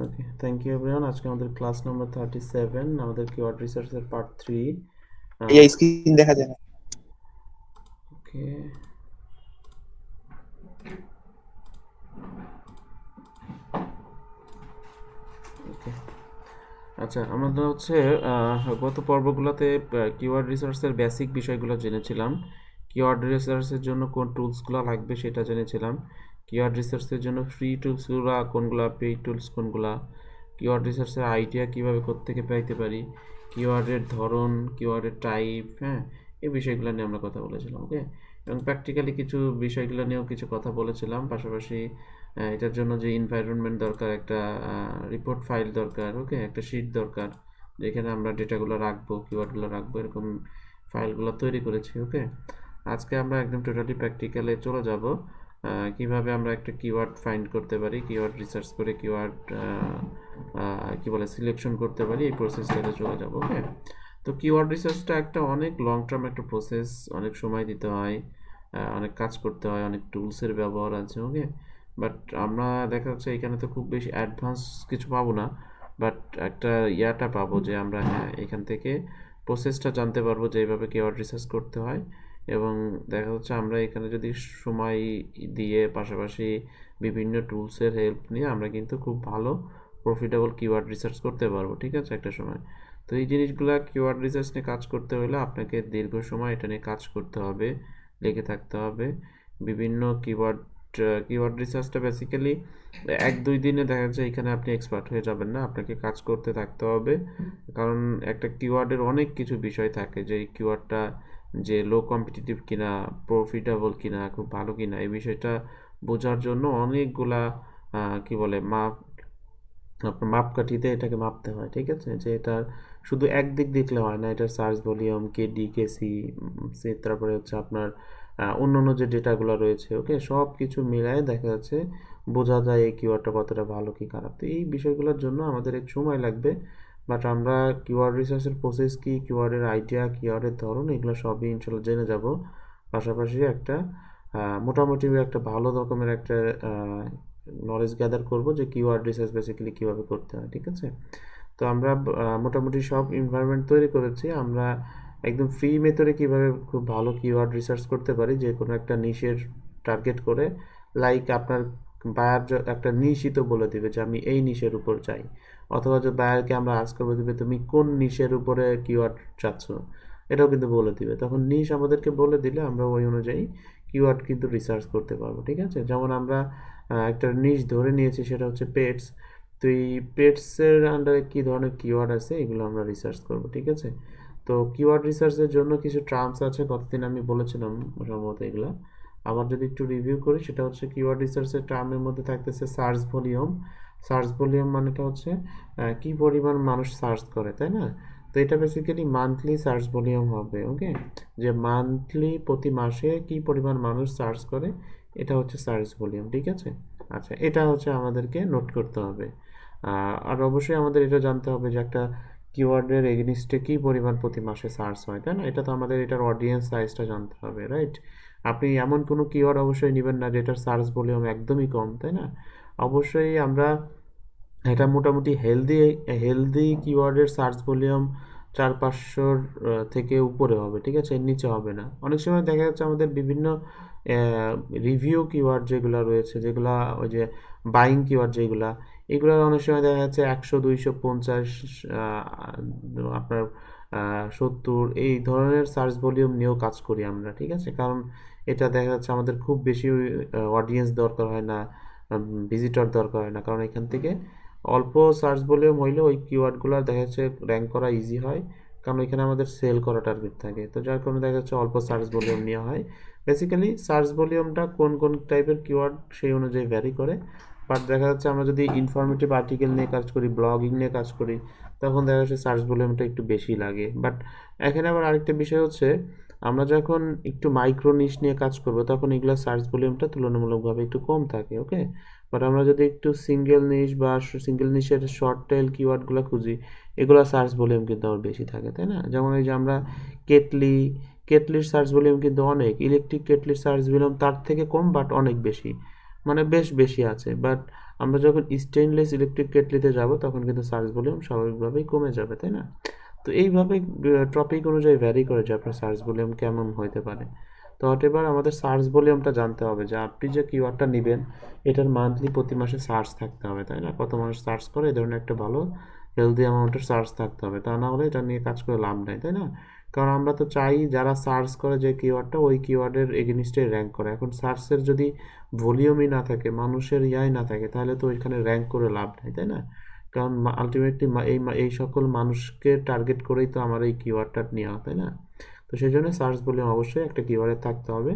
Okay, thank you everyone. আজকে আমাদের class number 37, আমাদের কিওয়ার্ড রিসার্চের পার্ট 3। এই স্ক্রিন দেখা যায় না। ওকে, ওকে, আচ্ছা, আমরা হচ্ছে গত পর্বগুলোতে কিওয়ার্ড রিসার্চের বেসিক বিষয়গুলো জেনেছিলাম। কিওয়ার্ড রিসার্চের জন্য কোন টুলসগুলো লাগবে সেটা জেনেছিলাম। কিওয়ার্ড রিসার্চের জন্য ফ্রি টুলসগুলো কোনগুলা, পেইড টুলস কোনগুলা, কিওয়ার্ড রিসার্চের আইডিয়া কীভাবে কোত্থেকে পাইতে পারি, কিওয়ার্ডের ধরন, কিওয়ার্ডের টাইপ, হ্যাঁ, এই বিষয়গুলো নিয়ে আমরা কথা বলেছিলাম। ওকে, এবং প্র্যাকটিক্যালি কিছু বিষয়গুলো নিয়েও কিছু কথা বলেছিলাম। পাশাপাশি এটার জন্য যে এনভায়রনমেন্ট দরকার, একটা রিপোর্ট ফাইল দরকার, ওকে, একটা শিট দরকার যেখানে আমরা ডেটাগুলো রাখবো, কিওয়ার্ডগুলো রাখবো, এরকম ফাইলগুলো তৈরি করেছি। ওকে, আজকে আমরা একদম টোটালি প্র্যাকটিক্যালে চলে যাব। কিভাবে আমরা একটা কিওয়ার্ড ফাইন্ড করতে পারি, কিওয়ার্ড রিসার্চ করে কিওয়ার্ড কি বলে সিলেকশন করতে পারি, এই প্রসেসটাতে চলে যাব। ওকে, তো কিওয়ার্ড রিসার্চটা একটা অনেক লং টার্ম একটা প্রসেস, অনেক সময় দিতে হয়, অনেক কাজ করতে হয়, অনেক টুলসের ব্যবহার আছে। ওকে, বাট আমরা দেখা যাচ্ছে এখানে তো খুব বেশি অ্যাডভান্স কিছু পাবো না, বাট একটা ইয়াটা পাবো যে আমরা হ্যাঁ এখান থেকে প্রসেসটা জানতে পারবো যে এইভাবে কিওয়ার্ড রিসার্চ করতে হয়। এবং দেখা যাচ্ছে আমরা এখানে যদি সময় দিয়ে পাশাপাশি বিভিন্ন টুলসের হেল্প নিয়ে আমরা কিন্তু খুব ভালো প্রফিটেবল কিওয়ার্ড রিসার্চ করতে পারবো, ঠিক আছে, একটা সময়। তো এই জিনিসগুলো কিওয়ার্ড রিসার্চ নিয়ে কাজ করতে হলে আপনাকে দীর্ঘ সময় এটা নিয়ে কাজ করতে হবে, লেগে থাকতে হবে। বিভিন্ন কিওয়ার্ড রিসার্চটা বেসিক্যালি 1-2 দিনে দেখা যাচ্ছে এখানে আপনি এক্সপার্ট হয়ে যাবেন না, আপনাকে কাজ করতে থাকতে হবে। কারণ একটা কিওয়ার্ডের অনেক কিছু বিষয় থাকে, যে কিওয়ার্ডটা যে লো কম্পিটিটিভ কিনা, প্রফিটেবল কিনা, খুব ভালো কিনা, এই বিষয়টা বোঝার জন্য অনেকগুলা কি বলে আপনার মাপকাঠিতে এটাকে মাপতে হয়, ঠিক আছে, যে এটা শুধু একদিক দেখলে হয় না, এটার সার্চ ভলিউম, কেডি, কেসি, তারপরে হচ্ছে আপনার অন্যান্য যে ডেটাগুলো রয়েছে, ওকে, সব কিছু মিলায় দেখা যাচ্ছে বোঝা যায় এই কিওয়ার্ডটা কতটা ভালো কি খারাপ। তো এই বিষয়গুলোর জন্য আমাদের এক সময় লাগবে, বাট আমরা কিওয়ার্ড রিসার্চের প্রসেস কি, কিওয়ার্ডের আইডিয়া, কিওয়ার্ডের ধরন, এগুলো সবই ইনশাল্লাহ জেনে যাব। পাশাপাশি একটা মোটামুটি একটা ভালো রকমের একটা নলেজ গ্যাদার করব যে কিওয়ার্ড রিসার্চ বেসিক্যালি কীভাবে করতে হয়, ঠিক আছে। তো আমরা মোটামুটি সব এনভায়রনমেন্ট তৈরি করেছি। আমরা একদম ফ্রি মেথডে কীভাবে খুব ভালো কিওয়ার্ড রিসার্চ করতে পারি, যে কোনো একটা নিশের টার্গেট করে, লাইক আপনার বায়ার একটা নিশই তো বলে দিবে যে আমি এই নিশের উপর চাই, অথবা যে বায়ারকে আমরা আজ করবো দিবে তুমি কোন নিশের উপরে কিওয়ার্ড চাচ্ছ, এটাও কিন্তু বলে দিবে। তখন নিশ আমাদেরকে বলে দিলে আমরা ওই অনুযায়ী কিওয়ার্ড কিন্তু রিসার্চ করতে পারবো, ঠিক আছে। যেমন আমরা একটা নিশ ধরে নিয়েছি, সেটা হচ্ছে পেটস। তো এই পেটসের আন্ডারে কী ধরনের কিওয়ার্ড আছে এগুলো আমরা রিসার্চ করব, ঠিক আছে। তো কিওয়ার্ড রিসার্চের জন্য কিছু টার্মস আছে, কতদিন আমি বলেছিলাম সম্ভবত এগুলা। আবার যদি একটু রিভিউ করি, সেটা হচ্ছে কিওয়ার্ড রিসার্চের টার্মের মধ্যে থাকতেছে সার্চ ভলিউম। সার্চ ভলিউম মানেটা হচ্ছে কী পরিমাণ মানুষ সার্চ করে, তাই না। তো এটা বেসিক্যালি মান্থলি সার্চ ভলিউম হবে, ওকে, যে মান্থলি প্রতি মাসে কী পরিমাণ মানুষ সার্চ করে, এটা হচ্ছে সার্চ ভলিউম, ঠিক আছে। আচ্ছা, এটা হচ্ছে আমাদেরকে নোট করতে হবে। আর অবশ্যই আমাদের এটা জানতে হবে যে একটা কিওয়ার্ডের এগেনিস্টে কী পরিমাণ প্রতি মাসে সার্চ হয়, তাই না। এটা তো আমাদের এটার অডিয়েন্স সাইজটা জানতে হবে, রাইট। আপনি এমন কোনো কিওয়ার্ড অবশ্যই নেবেন না যেটার সার্চ ভলিউম একদমই কম, তাই না। অবশ্যই আমরা এটা মোটামুটি হেলদি কিওয়ার্ডের সার্চ ভলিউম 400-500 থেকে উপরে হবে, ঠিক আছে, এর নিচে হবে না। অনেক সময় দেখা যাচ্ছে আমাদের বিভিন্ন রিভিউ কিওয়ার্ড যেগুলো রয়েছে, যেগুলা ওই যে বাইং কিওয়ার্ড যেগুলা, এগুলো অনেক সময় দেখা যাচ্ছে 100, 250, আপনার 70 এই ধরনের সার্চ ভলিউম নিয়েও কাজ করি আমরা, ঠিক আছে। কারণ এটা দেখা যাচ্ছে আমাদের খুব বেশি অডিয়েন্স দরকার হয় না, ভিজিটর দরকার হয় না, কারণ এখান থেকে অল্প সার্চ ভলিউম হইলে ওই কিওয়ার্ডগুলো দেখা যাচ্ছে র্যাঙ্ক করা ইজি হয়, কারণ এখানে আমাদের সেল করা টার্গেট থাকে। তো যার কারণে দেখা যাচ্ছে অল্প সার্চ ভলিউম নেওয়া হয়। বেসিক্যালি সার্চ ভলিউমটা কোন কোন টাইপের কিওয়ার্ড সেই অনুযায়ী ভ্যারি করে। বাট দেখা যাচ্ছে আমরা যদি ইনফরমেটিভ আর্টিকেল নিয়ে কাজ করি, ব্লগিং নিয়ে কাজ করি, তখন দেখা যাচ্ছে সার্চ ভলিউমটা একটু বেশি লাগে। বাট এখানে আবার আরেকটা বিষয় হচ্ছে, আমরা যখন একটু মাইক্রো নিশ নিয়ে কাজ করব, তখন এগুলো সার্চ ভলিউমটা তুলনামূলকভাবে একটু কম থাকে, ওকে। বাট আমরা যদি একটু সিঙ্গেল নিশ বা সিঙ্গেল নিশের শর্ট টেল কিওয়ার্ডগুলো খুঁজি, এগুলো সার্চ ভলিউম কিন্তু আবার বেশি থাকে, তাই না। যেমন এই যে আমরা কেটলি, কেটলির সার্চ ভলিউম কিন্তু অনেক, ইলেকট্রিক কেটলির সার্চ ভলিউম তার থেকে কম বাট অনেক বেশি। মানে বেশ বেশি আছে। বাট আমরা যখন স্টেইনলেস ইলেকট্রিক কেটলিতে যাব তখন কিন্তু সার্চ ভলিউম স্বাভাবিকভাবেই কমে যাবে, তাই না? তো এইভাবে টপিক অনুযায়ী ভ্যারি করে যে আপনার সার্চ ভলিউম কেমন হইতে পারে। তো এবার আমাদের সার্চ ভলিউমটা জানতে হবে যে আপনি যে কিওয়ার্ডটা নেবেন এটার মান্থলি প্রতি মাসে সার্চ থাকতে হবে, তাই না? কত মানুষ সার্চ করে এই ধরনের একটা ভালো হেলদি অ্যামাউন্টের সার্চ থাকতে হবে, তা না হলে এটা নিয়ে কাজ করে লাভ নাই, তাই না? কারণ আমরা তো চাই যারা সার্চ করে যে কিওয়ার্ডটা ওই কিওয়ার্ডের এগেনিস্টে র্যাঙ্ক করে। এখন সার্চের যদি ভলিউমই না থাকে, মানুষের ইয়াই না থাকে, তাহলে তো ওইখানে র্যাঙ্ক করে লাভ নাই, তাই না? কারণ আলটিমেটলি এই সকল মানুষকে টার্গেট করেই তো আমার এই কিওয়ার্ডটা নেওয়া, তাই না? তো সেই জন্য সার্চ ভলিউম অবশ্যই একটা কিওয়ার্ডে থাকতে হবে।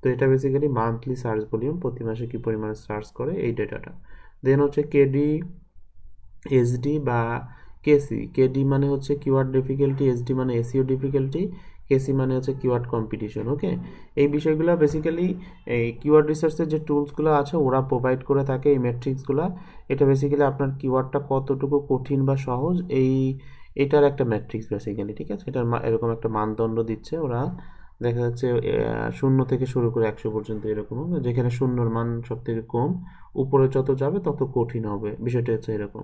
তো এটা বেসিক্যালি মান্থলি সার্চ ভলিউম, প্রতি মাসে কী পরিমাণে সার্চ করে এই ডেটাটা। দেন হচ্ছে কেডি, এসডি বা কেসি। কেডি মানে হচ্ছে কিওয়ার্ড ডিফিকাল্টি, এসডি মানে এসইও ডিফিকাল্টি, কেসি মানে হচ্ছে কিওয়ার্ড কম্পিটিশন। ওকে, এই বিষয়গুলো বেসিক্যালি এই কিওয়ার্ড রিসার্চের যে টুলসগুলো আছে ওরা প্রোভাইড করে থাকে, এই ম্যাট্রিক্সগুলো। এটা বেসিক্যালি আপনার কিওয়ার্ডটা কতটুকু কঠিন বা সহজ এটার একটা ম্যাট্রিক্স বেসিক্যালি, ঠিক আছে? এটার এরকম একটা মানদণ্ড দিচ্ছে ওরা। দেখা যাচ্ছে 0 থেকে শুরু করে 100 পর্যন্ত এরকম, যেখানে 0-র মান সব থেকে কম, উপরে যত যাবে তত কঠিন হবে, বিষয়টা হচ্ছে এরকম।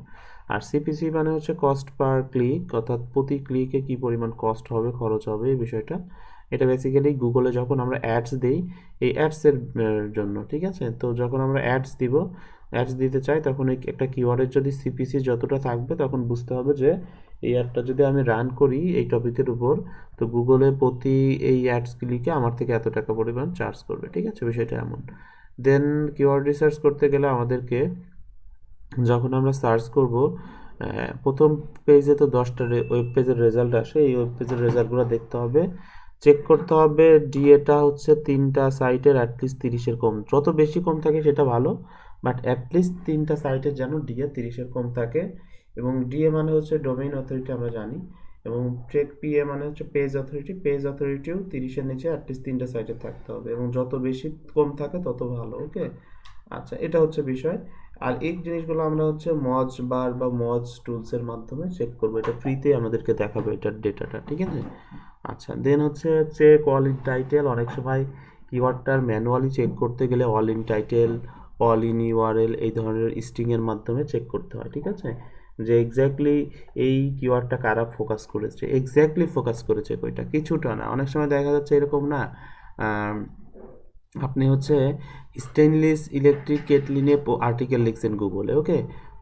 আর সিপিসি মানে হচ্ছে কস্ট পার ক্লিক, অর্থাৎ প্রতি ক্লিকে কি পরিমাণ কস্ট হবে, খরচ হবে, এই বিষয়টা। এটা বেসিক্যালি গুগলে যখন আমরা অ্যাডস দিই এই অ্যাডসের জন্য, ঠিক আছে? তো যখন আমরা অ্যাডস দিতে চাই তখন এই একটা কিওয়ার্ডের যদি সিপিসি যতটা থাকবে তখন বুঝতে হবে যে এই অ্যাডটা যদি আমি রান করি এই টপিকের উপর, তো গুগলে প্রতি এই অ্যাডস ক্লিকে আমার থেকে এত টাকা পরিমাণ চার্জ করবে, ঠিক আছে? বিষয়টা এমন। দেন কিওয়ার্ড রিসার্চ করতে গেলে আমাদেরকে যখন আমরা সার্চ করব প্রথম পেজে তো 10টা ওয়েব পেজের রেজাল্ট আসে, এই ওয়েব পেজের রেজাল্টগুলো দেখতে হবে, চেক করতে হবে ডিএটা হচ্ছে 3টা সাইটের অ্যাটলিস্ট 30-এর কম। যত বেশি কম থাকে সেটা ভালো, বাট অ্যাটলিস্ট 3টা সাইটের যেন ডিএ 30-এর কম থাকে। এবং ডিএ মানে হচ্ছে ডোমেইন অথরিটি, আমরা জানি। এবং চেক পিএ মানে হচ্ছে পেজ অথরিটিও 30-এর নিচে অ্যাটলিস্ট 3টা সাইটে থাকতে হবে, এবং যত বেশি কম থাকে তত ভালো। ওকে, আচ্ছা, এটা হচ্ছে বিষয়। আর এই জিনিসগুলো আমরা হচ্ছে মজ বার বা মজ টুলসের মাধ্যমে চেক করবো, এটা ফ্রিতে আমাদেরকে দেখাবে এটার ডেটাটা, ঠিক আছে? আচ্ছা, দেন হচ্ছে চেক অল ইন টাইটেল। অনেক সময় কিওয়ার্ডটার ম্যানুয়ালি চেক করতে গেলে all in title, all in URL এই ধরনের স্ট্রিংয়ের মাধ্যমে চেক করতে হয়, ঠিক আছে? যে এক্স্যাক্টলি এই কিওয়ার্ডটা কারা ফোকাস করেছে, এক্স্যাক্টলি ফোকাস করেছে কইটা, কিছুটা না। অনেক সময় দেখা যাচ্ছে এরকম না, আপনি হচ্ছে স্টেনলেস ইলেকট্রিক কেটলি নিয়ে আর্টিকেল লিখছেন গুগলে, ওকে,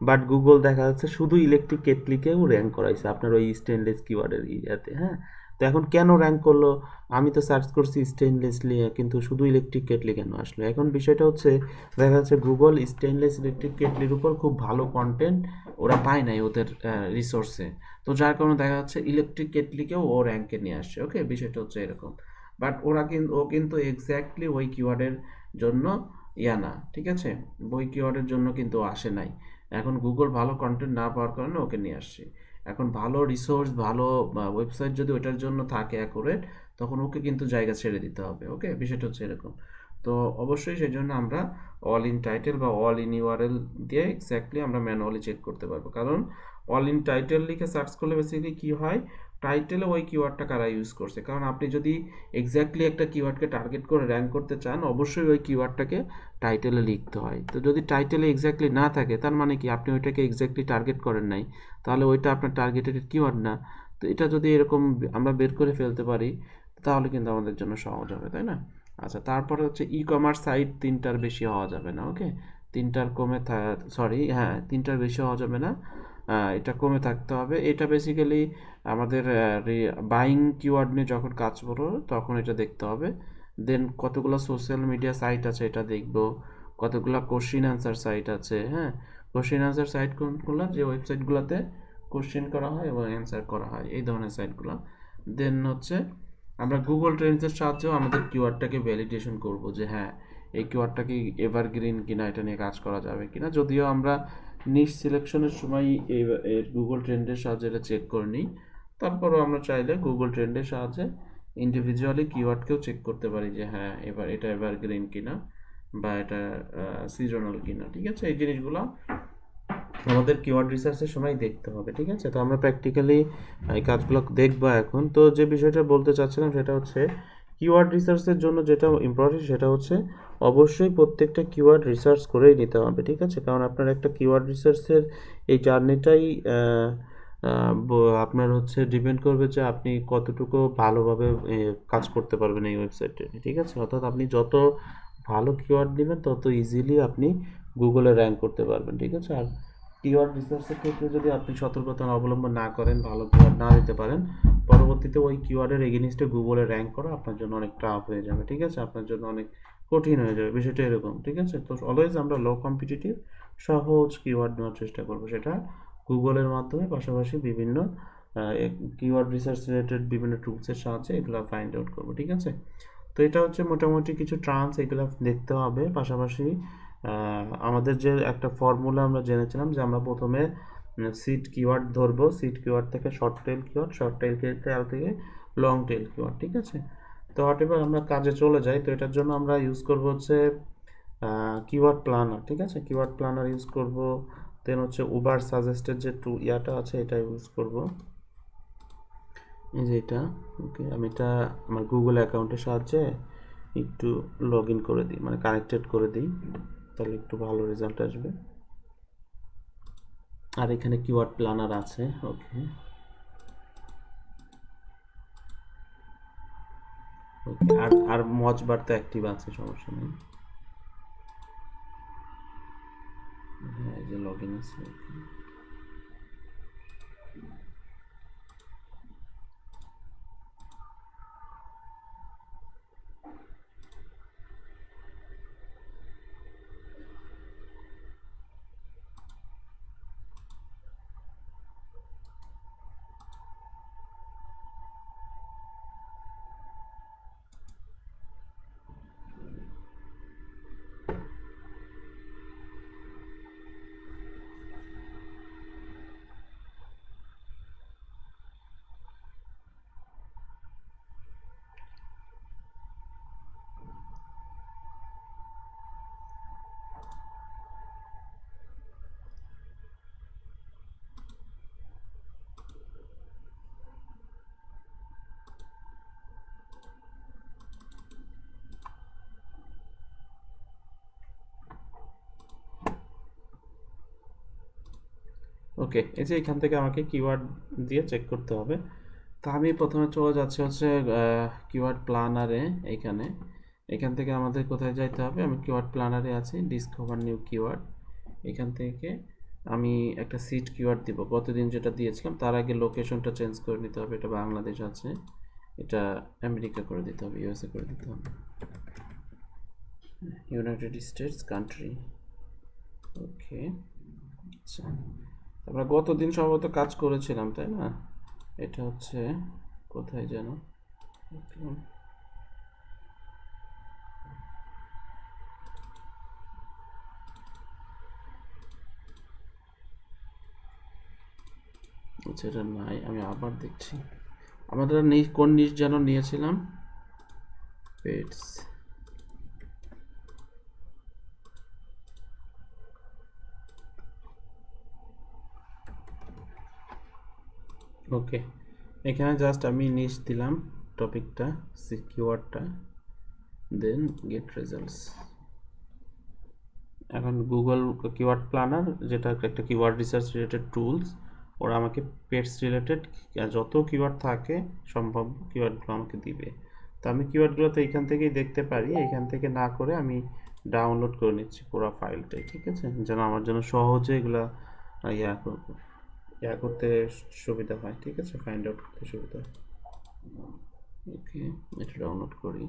বাট গুগল দেখা যাচ্ছে শুধু ইলেকট্রিক কেটলিকেও র্যাঙ্ক করাইছে আপনার ওই স্টেনলেস কিওয়ার্ডের ইয়াতে, হ্যাঁ? তো এখন কেন র্যাঙ্ক করলো? আমি তো সার্চ করছি স্টেনলেস নিয়ে, কিন্তু শুধু ইলেকট্রিক কেটলি কেন আসলো? এখন বিষয়টা হচ্ছে দেখা যাচ্ছে গুগল স্টেনলেস ইলেকট্রিক কেটলির উপর খুব ভালো কন্টেন্ট ওরা পায় নাই ওদের রিসোর্সে। তো যার কারণে দেখা যাচ্ছে ইলেকট্রিক কেটলিকেও ও র্যাঙ্কে নিয়ে আসছে। ওকে, বিষয়টা হচ্ছে এরকম। বাট ও কিন্তু এক্স্যাক্টলি ওই কিওয়ার্ডের জন্য ইয়া না, ঠিক আছে? ওই কিওয়ার্ডের জন্য কিন্তু আসে নাই। এখন গুগল ভালো কন্টেন্ট না পাওয়ার কারণে ওকে নিয়ে আসছে। এখন ভালো রিসোর্স, ভালো ওয়েবসাইট যদি ওটার জন্য থাকে অ্যাকুরেট, তখন ওকে কিন্তু জায়গা ছেড়ে দিতে হবে। ওকে, বিষয়টা হচ্ছে এরকম। তো অবশ্যই সেই জন্য আমরা অল ইন টাইটেল বা অল ইন ইউআরএল দিয়ে এক্স্যাক্টলি আমরা ম্যানুয়ালি চেক করতে পারবো। কারণ অল ইন টাইটেল লিখে সার্চ করলে বেসিক্যালি কী হয়, টাইটেলে ওই কিওয়ার্ডটা কারা ইউজ করছে। কারণ আপনি যদি এক্স্যাক্টলি একটা কিওয়ার্ডকে টার্গেট করে র্যাঙ্ক করতে চান, অবশ্যই ওই কিওয়ার্ডটাকে টাইটেলে লিখতে হয়। তো যদি টাইটেলে এক্স্যাক্টলি না থাকে তার মানে কি আপনি ওইটাকে এক্স্যাক্টলি টার্গেট করেন নাই, তাহলে ওইটা আপনার টার্গেটেড কিওয়ার্ড না। তো এটা যদি এরকম আমরা বের করে ফেলতে পারি তাহলে কিন্তু আমাদের জন্য সহজ হবে, তাই না? আচ্ছা, তারপরে হচ্ছে ই কমার্স সাইট 3টার বেশি হওয়া যাবে না। ওকে, 3টার কমে সরি, হ্যাঁ, 3টার বেশি হওয়া যাবে না, এটা কমে থাকতে হবে। এটা বেসিক্যালি আমাদের বাইং কিওয়ার্ড নিয়ে যখন কাজ করবো তখন এটা দেখতে হবে। দেন কতগুলো সোশ্যাল মিডিয়া সাইট আছে এটা দেখব, কতগুলো কোশ্চিন অ্যান্সার সাইট আছে, হ্যাঁ? কোশ্চিন অ্যান্সার সাইট কোনগুলো? যে ওয়েবসাইটগুলোতে কোশ্চেন করা হয় এবং অ্যান্সার করা হয়, এই ধরনের সাইটগুলো। দেন হচ্ছে আমরা গুগল ট্রেন্ডসের সাহায্যেও আমাদের কিওয়ার্ডটাকে ভ্যালিডেশন করব যে হ্যাঁ, এই কিওয়ার্ডটা কি এভারগ্রিন কিনা, এটা নিয়ে কাজ করা যাবে কিনা। যদিও আমরা নিশ সিলেকশনের সময় এই গুগল ট্রেন্ডের সাহায্যে এটা চেক করে নিই, তারপরও আমরা চাইলে গুগল ট্রেন্ডের সাহায্যে ইন্ডিভিজুয়ালি কিওয়ার্ডকেও চেক করতে পারি যে হ্যাঁ, এবার এটা এভারগ্রিন কিনা বা এটা সিজনাল কিনা, ঠিক আছে? এই জিনিসগুলো আমাদের কিওয়ার্ড রিসার্চের সময় দেখতে হবে, ঠিক আছে? তো আমরা প্র্যাকটিক্যালি এই কাজগুলো দেখবো এখন। তো যে বিষয়টা বলতে চাচ্ছিলাম সেটা হচ্ছে কিওয়ার্ড রিসার্চের জন্য যেটা ইম্পর্টেন্ট সেটা হচ্ছে অবশ্যই প্রত্যেকটা কিওয়ার্ড রিসার্চ করেই নিতে হবে, ঠিক আছে? কারণ আপনার একটা কিওয়ার্ড রিসার্চের এই জার্নিটাই আপনার হচ্ছে ডিপেন্ড করবে যে আপনি কতটুকু ভালোভাবে কাজ করতে পারবেন এই ওয়েবসাইটে, ঠিক আছে? অর্থাৎ আপনি যত ভালো কিওয়ার্ড নেবেন তত ইজিলি আপনি গুগলে র্যাঙ্ক করতে পারবেন, ঠিক আছে? আর কিওয়ার্ড রিসার্চের ক্ষেত্রে যদি আপনি সতর্কতা অবলম্বন না করেন, ভালো কিওয়ার্ড না দিতে পারেন, পরবর্তীতে ওই কিওয়ার্ডের এগেনিস্টে গুগলে র্যাঙ্ক করা আপনার জন্য অনেক টাফ হয়ে যাবে, ঠিক আছে? আপনার জন্য অনেক কঠিন হয়ে যাবে, বিষয়টা এরকম, ঠিক আছে? তো অলওয়েজ আমরা লো কম্পিটিটিভ সহজ কিওয়ার্ড নেওয়ার চেষ্টা করবো, সেটা গুগলের মাধ্যমে, পাশাপাশি বিভিন্ন কিওয়ার্ড রিসার্চ রিলেটেড বিভিন্ন টুলসের সাহায্যে এগুলো ফাইন্ড আউট করবো, ঠিক আছে? তো এটা হচ্ছে মোটামুটি কিছু ট্রান্স, এগুলো দেখতে হবে। পাশাপাশি আমাদের যে একটা ফর্মুলা আমরা জেনেছিলাম যে আমরা প্রথমে সিট কিওয়ার্ড ধরবো, সিট কিওয়ার্ড থেকে শর্ট টেল কিওয়ার্ড, শর্ট টেল থেকে লং টেল কিওয়ার্ড, ঠিক আছে? তো হোয়াটএভার আমরা কাজে চলে যাই। তো এটার জন্য আমরা ইউজ করব হচ্ছে কিওয়ার্ড প্ল্যানার, ঠিক আছে? কিওয়ার্ড প্ল্যানার ইউজ করব। দেন হচ্ছে উবার সাজেস্টেড যে ইয়াটা আছে এটা ইউজ করব, এই যে এটা। ওকে, আমি এটা আমার গুগল অ্যাকাউন্টের সাহায্যে একটু লগ ইন করে দিই, মানে কানেক্টেড করে দিই, তাহলে একটু ভালো রেজাল্ট আসবে। আর এখানে কিওয়ার্ড প্ল্যানার আছে। ওকে ওকে, আর মজ বার তো অ্যাক্টিভ আছে, সমস্যা নেই। হ্যাঁ, এই যে লগ ইন আছে। ওকে, এই যে এখান থেকে আমাকে কিওয়ার্ড দিয়ে চেক করতে হবে। তা আমি প্রথমে চলে যাচ্ছি হচ্ছে কিওয়ার্ড প্ল্যানারে। এখানে এখান থেকে আমাদের কোথায় যাইতে হবে? আমি কিওয়ার্ড প্ল্যানারে আছি, ডিসকভার নিউ কিওয়ার্ড। এখান থেকে আমি একটা সিট কিওয়ার্ড দিব, গতদিন যেটা দিয়েছিলাম। তার আগে লোকেশনটা চেঞ্জ করে নিতে হবে, এটা বাংলাদেশ আছে, এটা আমেরিকা করে দিতে হবে, ইউএসএ করে দিতে হবে, ইউনাইটেড স্টেটস কান্ট্রি। ওকে, আচ্ছা, আমরা গতদিন সম্ভবত কাজ করেছিলাম, তাই না? এটা হচ্ছে কোথায় যেন দেখলাম। আচ্ছা, এটা নাই, আমি আবার দেখছি। আমরা কোন নিশ যেন নিয়েছিলাম? পেটস। ওকে, এখানে জাস্ট আমি নিশ দিলাম টপিকটা, কিওয়ার্ডটা, দেন গেট রেজাল্টস। এখন গুগল কিওয়ার্ড প্ল্যানার, যেটা একটা কিওয়ার্ড রিসার্চ রিলেটেড টুলস, ওরা আমাকে পেটস রিলেটেড যত কিওয়ার্ড থাকে সম্ভব কিওয়ার্ডগুলো আমাকে দিবে। তো আমি কিওয়ার্ডগুলো তো এখান থেকেই দেখতে পারি, এখান থেকে না করে আমি ডাউনলোড করে নিচ্ছি পুরো ফাইলটাই, ঠিক আছে? যেন আমার জন্য সহজে এগুলা ইয়া ইয়া করতে সুবিধা হয়, ঠিক আছে? ফাইন্ড আউট করতে সুবিধা হয়। ওকে, এটা ডাউনলোড করি।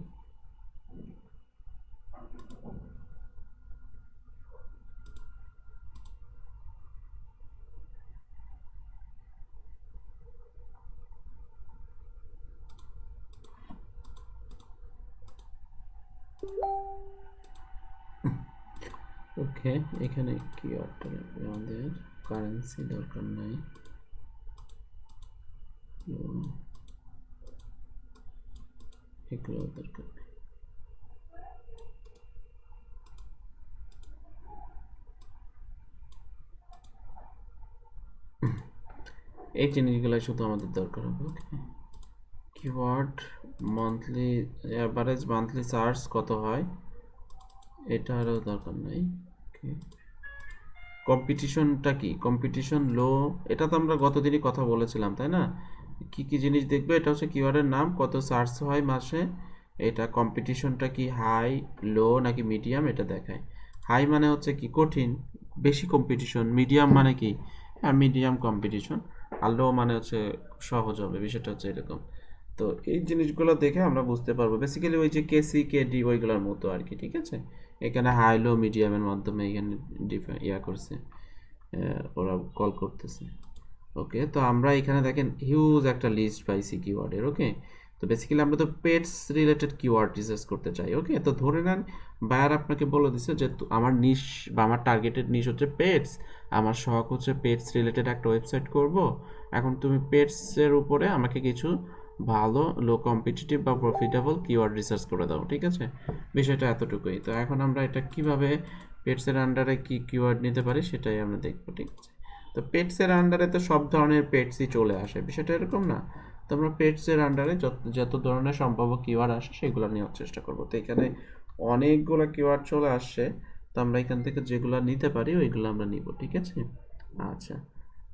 ওকে, এখানে কিওয়ার্ডটা আমাদের কারেন্সি দরকার নাই, এগুলো দরকার নেই। এই জিনিসগুলো শুধু আমাদের দরকার হবে। Okay, keyword monthly average monthly search কত হয় এটারও দরকার নাই। ওকে, কম্পিটিশনটা কি, কম্পিটিশন লো, এটা তো আমরা গতদিনই কথা বলেছিলাম তাই না? কি কি জিনিস দেখবে, এটা হচ্ছে কিওয়ার্ডের নাম, কত সার্চ হয় মাসে, এটা কম্পিটিশনটা কি হাই লো নাকি মিডিয়াম এটা দেখায়। হাই মানে হচ্ছে কি কঠিন, বেশি কম্পিটিশন, মিডিয়াম মানে কি হ্যাঁ মিডিয়াম কম্পিটিশন, আর লো মানে হচ্ছে সহজ হবে, বিষয়টা হচ্ছে এরকম। তো এই জিনিসগুলো দেখে আমরা বুঝতে পারবো বেসিক্যালি ওই যে কেসি কেডি ওইগুলোর মতো আর কি, ঠিক আছে। এখানে হাই লো মিডিয়ামের মাধ্যমে এখানে ইয়া করছে, ওরা কল করতেছে। ওকে, তো আমরা এখানে দেখেন হিউজ একটা লিস্ট পাইছি কিওয়ার্ডের। ওকে, তো বেসিক্যালি আমরা তো পেটস রিলেটেড কিওয়ার্ড রিসার্চ করতে চাই। ওকে, তো ধরে নেন বায়ার আপনাকে বলে দিচ্ছে যে আমার নিশ বা আমার টার্গেটেড নিশ হচ্ছে পেটস, আমার শখ হচ্ছে পেটস রিলেটেড একটা ওয়েবসাইট করব। এখন তুমি পেটসের উপরে আমাকে কিছু ভালো লো কম্পিটিটিভ বা প্রফিটেবল কিওয়ার্ড রিসার্চ করে দাও, ঠিক আছে। বিষয়টা এতটুকুই। তো এখন আমরা এটা কিভাবে পেটসের আন্ডারে কি কিওয়ার্ড নিতে পারি সেটাই আমরা দেখবো, ঠিক আছে। তো পেটসের আন্ডারে তো সব ধরনের পেটসই চলে আসে, বিষয়টা এরকম না। তো আমরা পেটসের আন্ডারে যত যত ধরনের সম্ভাব্য কিওয়ার্ড আসে সেগুলো নেওয়ার চেষ্টা করব। তো এখানে অনেকগুলো কিওয়ার্ড চলে আসছে, তো আমরা এখান থেকে যেগুলো নিতে পারি ওইগুলো আমরা নিব, ঠিক আছে। আচ্ছা,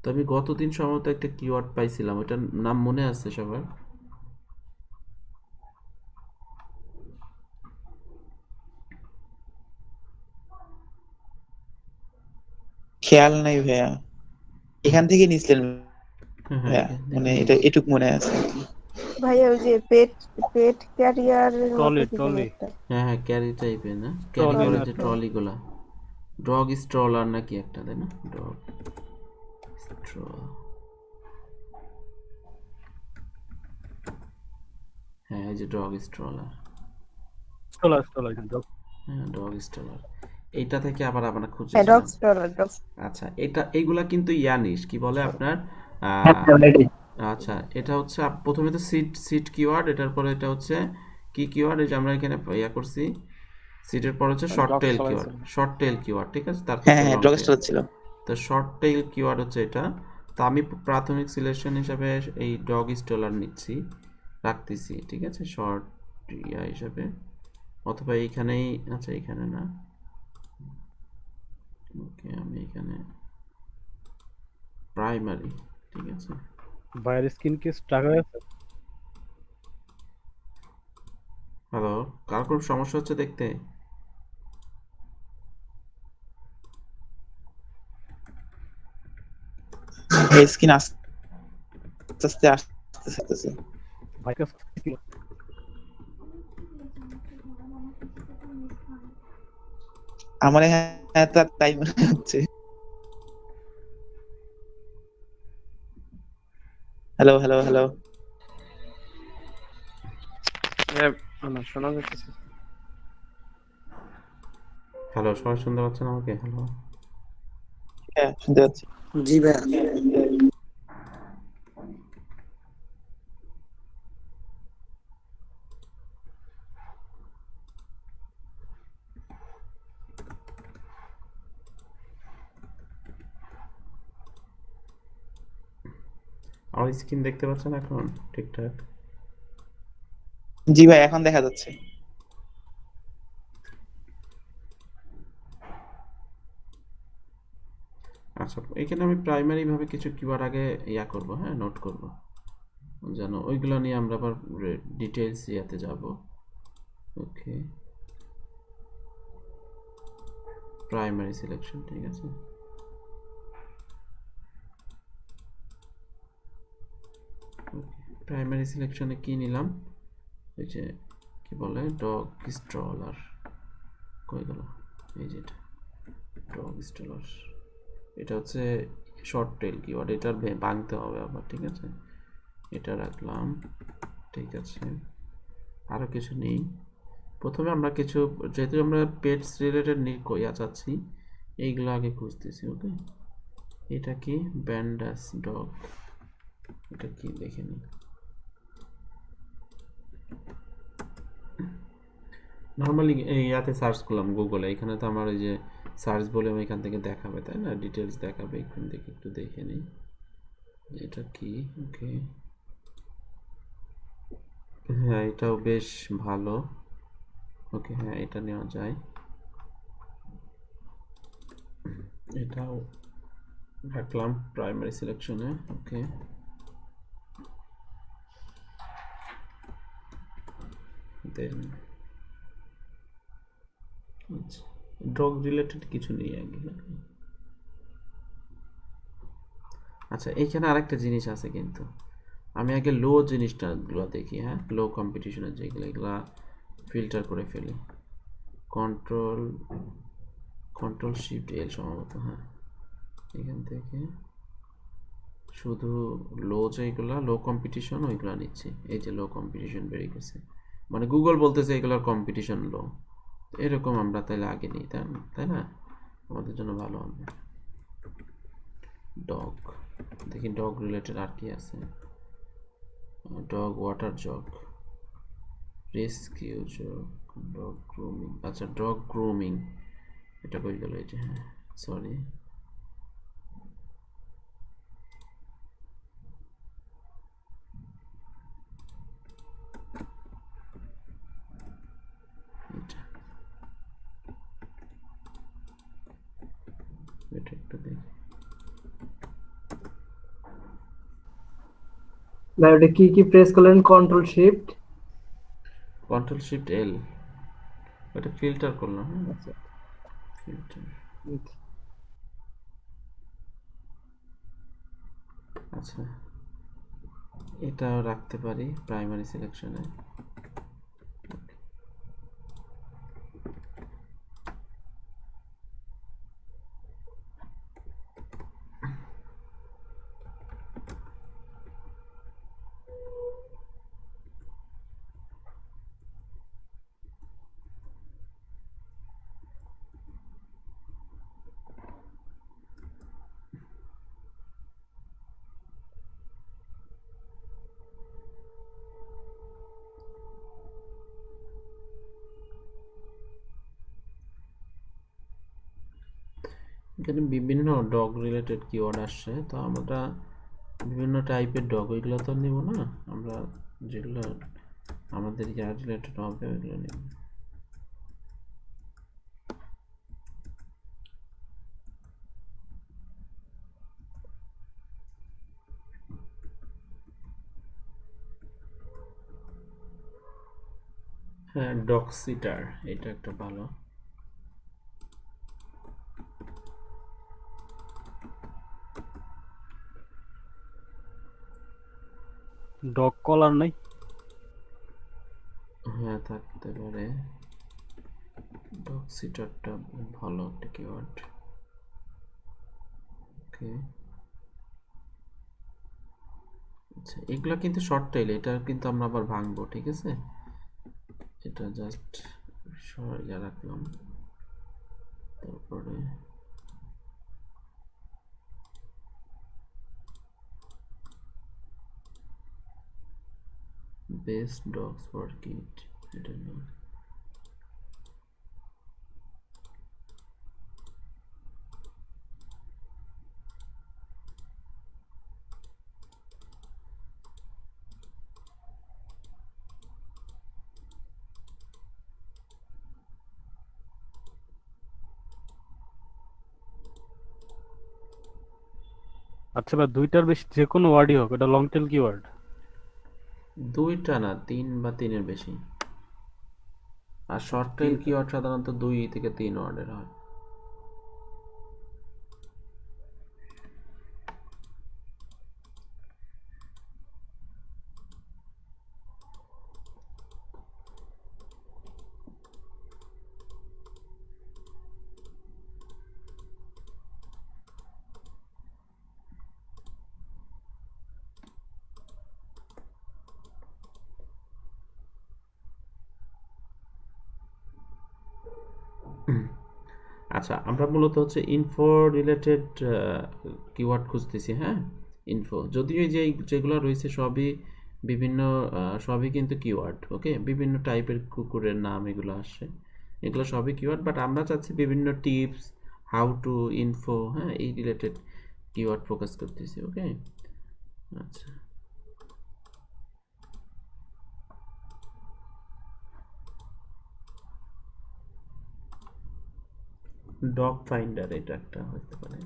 তো আমি গতদিন সম্ভবত একটা কিওয়ার্ড পাইছিলাম, ওটার নাম মনে আছে সবার? খেয়াল নাই ভাইয়া, এখান থেকে নিছিলেন হ্যাঁ হ্যাঁ, ভাইয়া, এখান মানে থেকে এটা নিয়েছি। এটুক মনে আছে আর কি। ভাইয়া ওই যে পেট পেট ক্যারিয়ারের মতো ট্রলি কি যেন ট্রলি একটা হ্যাঁ হ্যাঁ, ক্যারি টাইপের না, ক্যারি ট্রলি করে না যে ট্রলি। ট্রলিগুলা, ডগ স্ট্রলার নাকি একটা, তাই না? ডগ স্ট্র, হ্যাঁ এই যে ডগ স্ট্রলার, স্টলার স্টলার হ্যাঁ ডগ স্ট্রলার, এইটা থেকে আবার আমরা হ্যাঁ ডগ খুঁজেছিলাম। Stroller dog. আচ্ছা, এটা এইগুলা কিন্তু ইয়ানিস কি বলে আপনার আহ, আচ্ছা, এটা হচ্ছে প্রথমে তো সিট সিট কিওয়ার্ড, এটার পরে এটা হচ্ছে কি কিওয়ার্ড, এই যে আমরা এখানে ইয়া করছি, সিটের পর হচ্ছে short dog tail stroller keyword, short tail keyword, ঠিক আছে, তারপর হ্যাঁ হচ্ছে হ্যাঁ, লং ডগ টেল। স্টার ছিল। তো শর্ট টেল কিওয়ার্ড হচ্ছে এটা। তো আমি প্রাথমিক সিলেকশন হিসাবে এই ডগ স্টলার নিচ্ছি, রাখতেছি, ঠিক আছে, শর্ট ইয়া হিসাবে, অথবা এইখানেই, আচ্ছা এইখানে না, ওকে আমি এখানে প্রাইমারি, ঠিক আছে। বাইরের স্কিন কি স্ট্রাক হয়ে আছে? হ্যালো, কার খুব সমস্যা হচ্ছে দেখতে? স্কিন আস্তে আস্তে আসতেছে। ভাইরাস আমার হ্যাঁ তার তাই মনে হচ্ছে। হ্যালো হ্যালো হ্যালো, হ্যাঁ, না শোনা যাচ্ছে। হ্যালো, সবাই শুনতে পাচ্ছেন আমাকে? হ্যালো, হ্যাঁ শুনতে পাচ্ছি। জি ভাইয়া। আমার স্ক্রিন দেখতে পাচ্ছেন এখন ঠিকঠাক? জি ভাই, এখন দেখা যাচ্ছে। আচ্ছা, এখানে আমি প্রাইমারি ভাবে কিছু কিওয়ার্ড আগে ইয়া করব, হ্যাঁ নোট করব, যেন ওইগুলো নিয়ে আমরা আবার ডিটেইলস ইয়াতে যাব। ওকে, প্রাইমারি সিলেকশন, ঠিক আছে। প্রাইমারি সিলেকশনে কি নিলাম, ওই যে কি বলে ডগ স্ট্রলার, কই গেল, এই যেটা ডগ স্ট্রলার, এটা হচ্ছে শর্ট টেল কিওয়ার্ড, এটার ভাঙতে হবে আবার, ঠিক আছে, এটা রাখলাম, ঠিক আছে। আরও কিছু নেই, প্রথমে আমরা কিছু, যেহেতু আমরা পেটস রিলেটেড ইয়া চাচ্ছি, এইগুলো আগে খুঁজতেছি। ওকে, এটা কি ব্যান্ডাস ডগ, এটা কি দেখে নিই। নর্মালি ইয়াতে সার্চ করলাম গুগলে, এখানে তো আমার এই যে সার্চ বলে আমি এখান থেকে দেখাবে তাই না, ডিটেলস দেখাবে, এখান থেকে একটু দেখে নিই এটা কি। ওকে, হ্যাঁ, এটাও বেশ ভালো। ওকে, হ্যাঁ, এটা নেওয়া যায়। এটাও রাখলাম প্রাইমারি সিলেকশনে। ওকে, দেন আচ্ছা, ডগ রিলেটেড কিছু নেই আগে। আচ্ছা, এইখানে আরেকটা জিনিস আছে কিন্তু, আমি আগে লো জিনিসটাগুলো দেখি। হ্যাঁ, লো কম্পিটিশনের যেগুলো, এগুলা ফিল্টার করে ফেলি। কন্ট্রোল কন্ট্রোল শিফট এল সম্ভবত। হ্যাঁ, এখান থেকে শুধু লো যেগুলা লো কম্পিটিশন ওইগুলো নিচ্ছি। এই যে লো কম্পিটিশন বেরিয়ে গেছে, মানে গুগল বলতেছে এগুলোর কম্পিটিশন লো। এরকম আমরা তাহলে আগে নিই, তাই না? আমাদের জন্য ভালো হবে। ডগ, দেখি ডগ রিলেটেড আর কি আছে। Dog water jug, rescue jug, dog grooming. আচ্ছা, ডগ গ্রুমিং এটা কই গেল? এই যে, হ্যাঁ, সরি। এটা এটা একটু দেখি। না ওটা কি কি প্রেস করলেন? কন্ট্রোল শিফট কন্ট্রোল শিফট এল, এটা ফিল্টার করলাম। হ্যাঁ, আচ্ছা ফিল্টার। আচ্ছা, এটাও রাখতে পারি প্রাইমারি সিলেকশনে। এখানে বিভিন্ন ডগ রিলেটেড কিওয়ার্ড আসছে, তো আমরা বিভিন্ন টাইপের ডগ ওইগুলো তো নেব না, আমরা যেগুলো আমাদের ইয়ার রিলেটেড হবে ওইগুলো নেব। হ্যাঁ, ডগ সিটার এটা একটা ভালো। ডগ কলার নাই? হ্যাঁ, থাকতে পারে। ডগ সিটারটা ভালো একটা কিওয়ার্ড। ওকে, আচ্ছা, এগুলা কিন্তু শর্ট টেইল, এটা কিন্তু আমরা আবার ভাঙবো, ঠিক আছে? এটা জাস্ট সরিয়ে রাখলাম। তারপরে বেস্ট ডগস ফর কিড, এটা না। আচ্ছা ভাই, দুইটার বেশি যে কোনো ওয়ার্ডই হোক, এটা লং টেল কিওয়ার্ড। দুইটা না, তিন বা তিনের বেশি। আর শর্ট টেইল কিওয়ার্ড সাধারণত 2 থেকে 3 ওয়ার্ডের হয়। আচ্ছা, আমরা মূলত হচ্ছে ইনফো রিলেটেড কিওয়ার্ড খুঁজতেছি। হ্যাঁ, ইনফো, যদিও এই যে যেগুলো রয়েছে সবই বিভিন্ন সবই কিন্তু কিওয়ার্ড। ওকে, বিভিন্ন টাইপের কুকুরের নাম এগুলো আসছে, এগুলো সবই কিওয়ার্ড, বাট আমরা চাচ্ছি বিভিন্ন টিপস, হাউ টু, ইনফো, হ্যাঁ, এই রিলেটেড কিওয়ার্ড ফোকাস করতেছি। ওকে, আচ্ছা, ডগ ফাইন্ডার এটা একটা হতে পারে।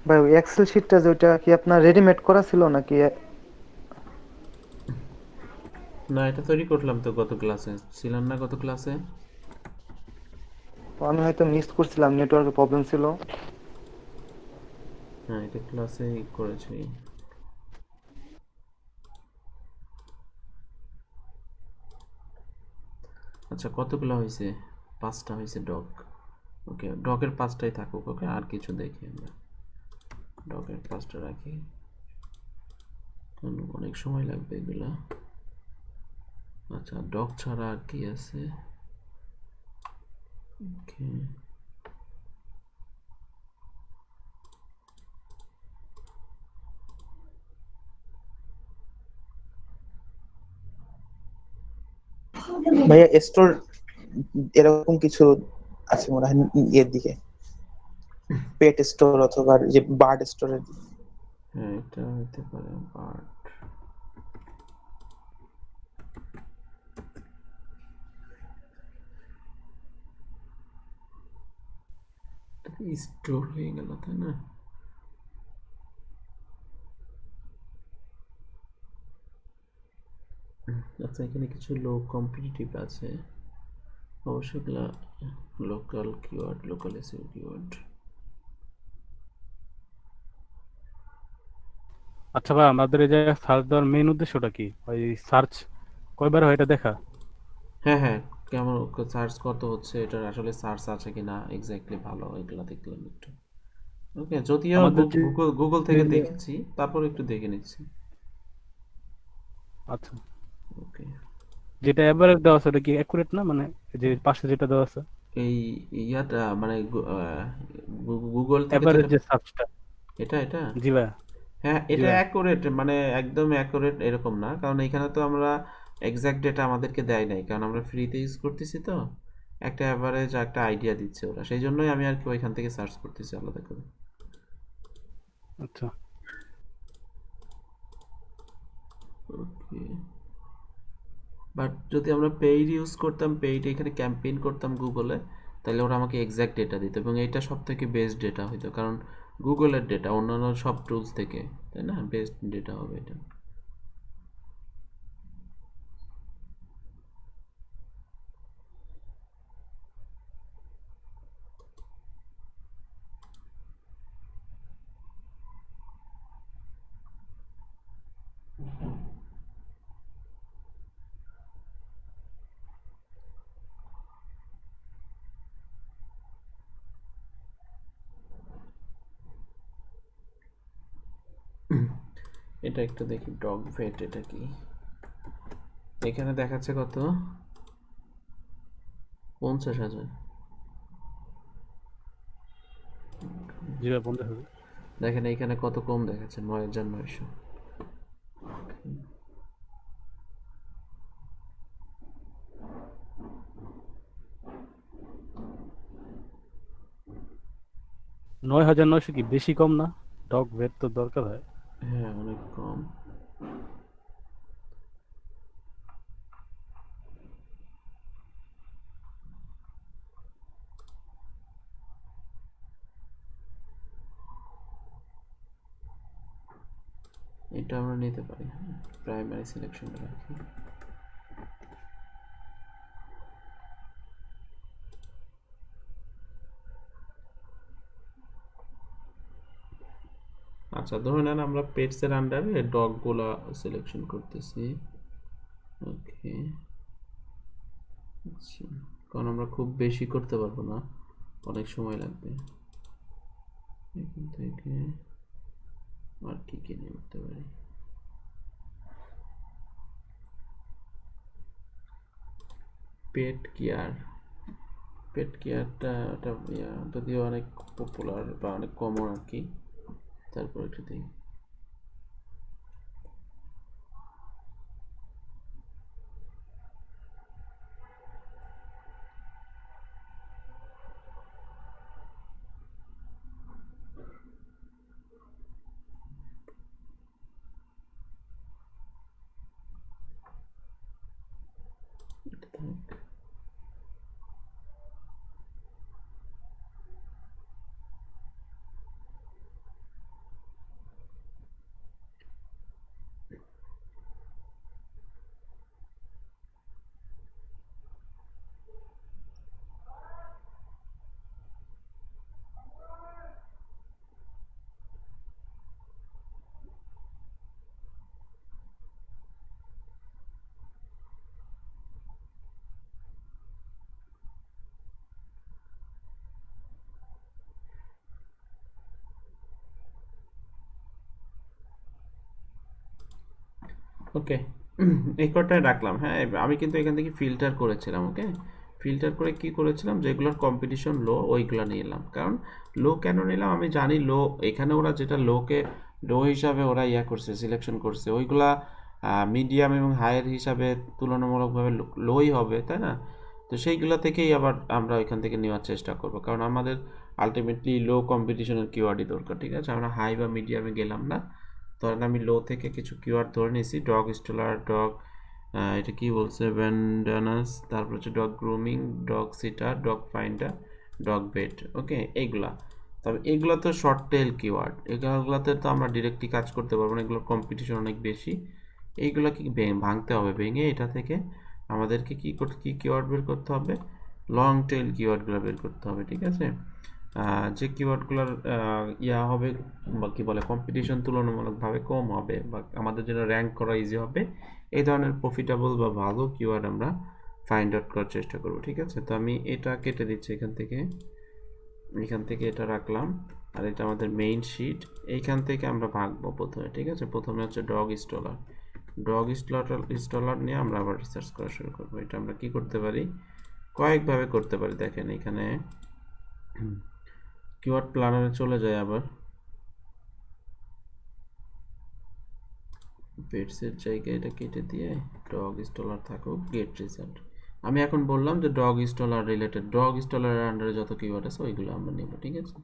ভাই ওই এক্সেল শিটটা যেটা কি আপনার রেডিমেড করা ছিল নাকি? না, এটা তৈরি করলাম তো গত ক্লাসে, ছিলাম না গত ক্লাসে? আমি হয়তো মিস করছিলাম, নেটওয়ার্কের প্রবলেম ছিল। হ্যাঁ, এটা ক্লাসে করেছি। আচ্ছা, কতগুলো হয়েছে? 5টা হয়েছে ডগ। ওকে, ডগের 5টাই থাকুক। ওকে, আর কিছু দেখি আমরা। ডগের 5টা রাখি, কারণ অনেক সময় লাগবে এগুলা। আচ্ছা, ডগ ছাড়া আর কি আছে? ওকে, ভাইয়া স্টোর এরকম কিছু আছে মনে হয় এর দিকে, পেট স্টোর অথবা যে বার্ড স্টোরের দিকে। হ্যাঁ, এটা হতে পারে বাট স্টোর হয়ে গেল, তাই না? আচ্ছা, এখানে কিছু লো কম্পিটিটিভ আছে, অবশ্যই এগুলা local keyword, local SEO keyword. আচ্ছা ভাই, আমাদের এই যে সার্চ দেওয়ার মেইন উদ্দেশ্যটা কি? ওই সার্চ কয়বার হয় এটা দেখা? হ্যাঁ হ্যাঁ, কেমন সার্চ কত হচ্ছে, এটার আসলে সার্চ আছে কিনা এক্স্যাক্টলি, ভালো এগুলা দেখলাম একটু। ওকে, যদিও আমাদের যে গুগল গুগল থেকে দেখেছি, তারপর একটু দেখে নিচ্ছি। আচ্ছা, ওকে, যেটা এভারেজ দেওয়া আছে ওটা কি অ্যাকুরেট না, মানে এই যে পাশে যেটা দেওয়া আছে এই ইয়াটা মানে গুগল থেকে এভারেজ যেটা, যে সার্চটা? এটা এটা জি ভাই। হ্যাঁ, জি এটা ভাই। অ্যাকুরেট, মানে একদম অ্যাকুরেট এরকম না, কারণ এখানে তো আমরা এক্সাক্ট ডেটা আমাদেরকে দেয় নাই, কারণ আমরা ফ্রিতে ইউজ করতেছি তো। একটা অ্যাভারেজ, একটা আইডিয়া দিচ্ছে ওরা, সেই জন্যই আমি আর কি ওইখান থেকে সার্চ করতেছি আলাদা করে। আচ্ছা, ওকে, বাট যদি আমরা পেইড ইউজ করতাম, পেইড এখানে ক্যাম্পেইন করতাম গুগলে, তাহলে ওরা আমাকে এক্সাক্ট ডেটা দিত, এবং এইটা সব থেকে বেস্ট ডেটা হইতো, কারণ গুগলের ডেটা অন্যান্য সব টুলস থেকে, তাই না? বেস্ট ডেটা হবে এটা। এটা একটু দেখি, ডগ ভেট এটা কি? এখানে দেখাচ্ছে কত, 50,000। জি ভাই, বন্ধ হবে। দেখেন এইখানে কত কম দেখাচ্ছে, 9,900। 9,900 কি বেশি কম না? ডগ ভেট তো দরকার হয়। হ্যাঁ, অনেক কম। এটা আমরা নিতে পারি, প্রাইমারি সিলেকশনে রাখি। আচ্ছা, ধরে নেন আমরা পেটসের আন্ডারে ডগগুলা সিলেকশন করতেছি। ওকে, আচ্ছা, কারণ আমরা খুব বেশি করতে পারবো না, অনেক সময় লাগবে। এখান থেকে আর কি কি নিয়ে করতে পারি? পেট কেয়ার, পেট কেয়ারটা ওটা যদিও অনেক পপুলার বা অনেক কমন আর কি, তারপর একটু দেখি। ওকে, এই কটাই রাখলাম। হ্যাঁ, আমি কিন্তু এখান থেকে ফিল্টার করেছিলাম। ওকে, ফিল্টার করে কি করেছিলাম, যেগুলোর কম্পিটিশন লো ওইগুলো নিয়ে এলাম। কারণ লো কেন নিলাম, আমি জানি লো, এখানে ওরা যেটা লোকে লো হিসাবে ওরা করছে, সিলেকশন করছে, ওইগুলা মিডিয়াম এবং হায়ার হিসাবে তুলনামূলকভাবে লোই হবে, তাই না? তো সেইগুলো থেকেই আবার আমরা এখান থেকে নেওয়ার চেষ্টা করব, কারণ আমাদের আলটিমেটলি লো কম্পিটিশনের কিওয়ার্ডই দরকার। ঠিক আছে, আমরা হাই বা মিডিয়ামে গেলাম না। ধরেন আমি লো থেকে কিছু কিওয়ার্ড ধরে নিয়েছি, ডগ স্টলার, ডগ, এটা কি বলছে, ভ্যান্ডানাস, তারপর হচ্ছে dog grooming, dog sitter, dog finder, dog bed. Okay, এইগুলা। তবে এগুলো তো শর্ট টেল কিওয়ার্ড, এগুলোতে তো আমরা ডিরেক্টলি কাজ করতে পারবো না, এগুলোর কম্পিটিশন অনেক বেশি। এইগুলো কি ভাঙতে হবে, ভেঙে এটা থেকে আমাদেরকে কি কিওয়ার্ড বের করতে হবে, লং টেল কিওয়ার্ডগুলো বের করতে হবে। ঠিক আছে, যে কিওয়ার্ডগুলোর হবে বা কি বলে কম্পিটিশন তুলনামূলকভাবে কম হবে বা আমাদের জন্য র্যাঙ্ক করা ইজি হবে, এই ধরনের প্রফিটেবল বা ভালো কিওয়ার্ড আমরা ফাইন্ড আউট করার চেষ্টা করব। ঠিক আছে, তো আমি এটা কেটে দিচ্ছি এখান থেকে এটা রাখলাম। আর এটা আমাদের মেইন শিট, এইখান থেকে আমরা ভাগবো প্রথমে। ঠিক আছে, প্রথমে হচ্ছে ডগ স্টলার নিয়ে আমরা আবার রিসার্চ করা শুরু করবো। এটা আমরা কি করতে পারি, কয়েকভাবে করতে পারি। দেখেন এখানে কিওয়ার্ড প্ল্যানারে চলে যায়, আবার পেটসের জায়গায় এটা কেটে দিয়ে ডগ স্টলার থাকুক, গেট রেজাল্ট। আমি এখন বললাম যে ডগ স্টলার রিলেটেড, ডগ স্টলারের আন্ডারে যত কিওয়ার্ড আছে ওইগুলো আমরা নেব। ঠিক আছে,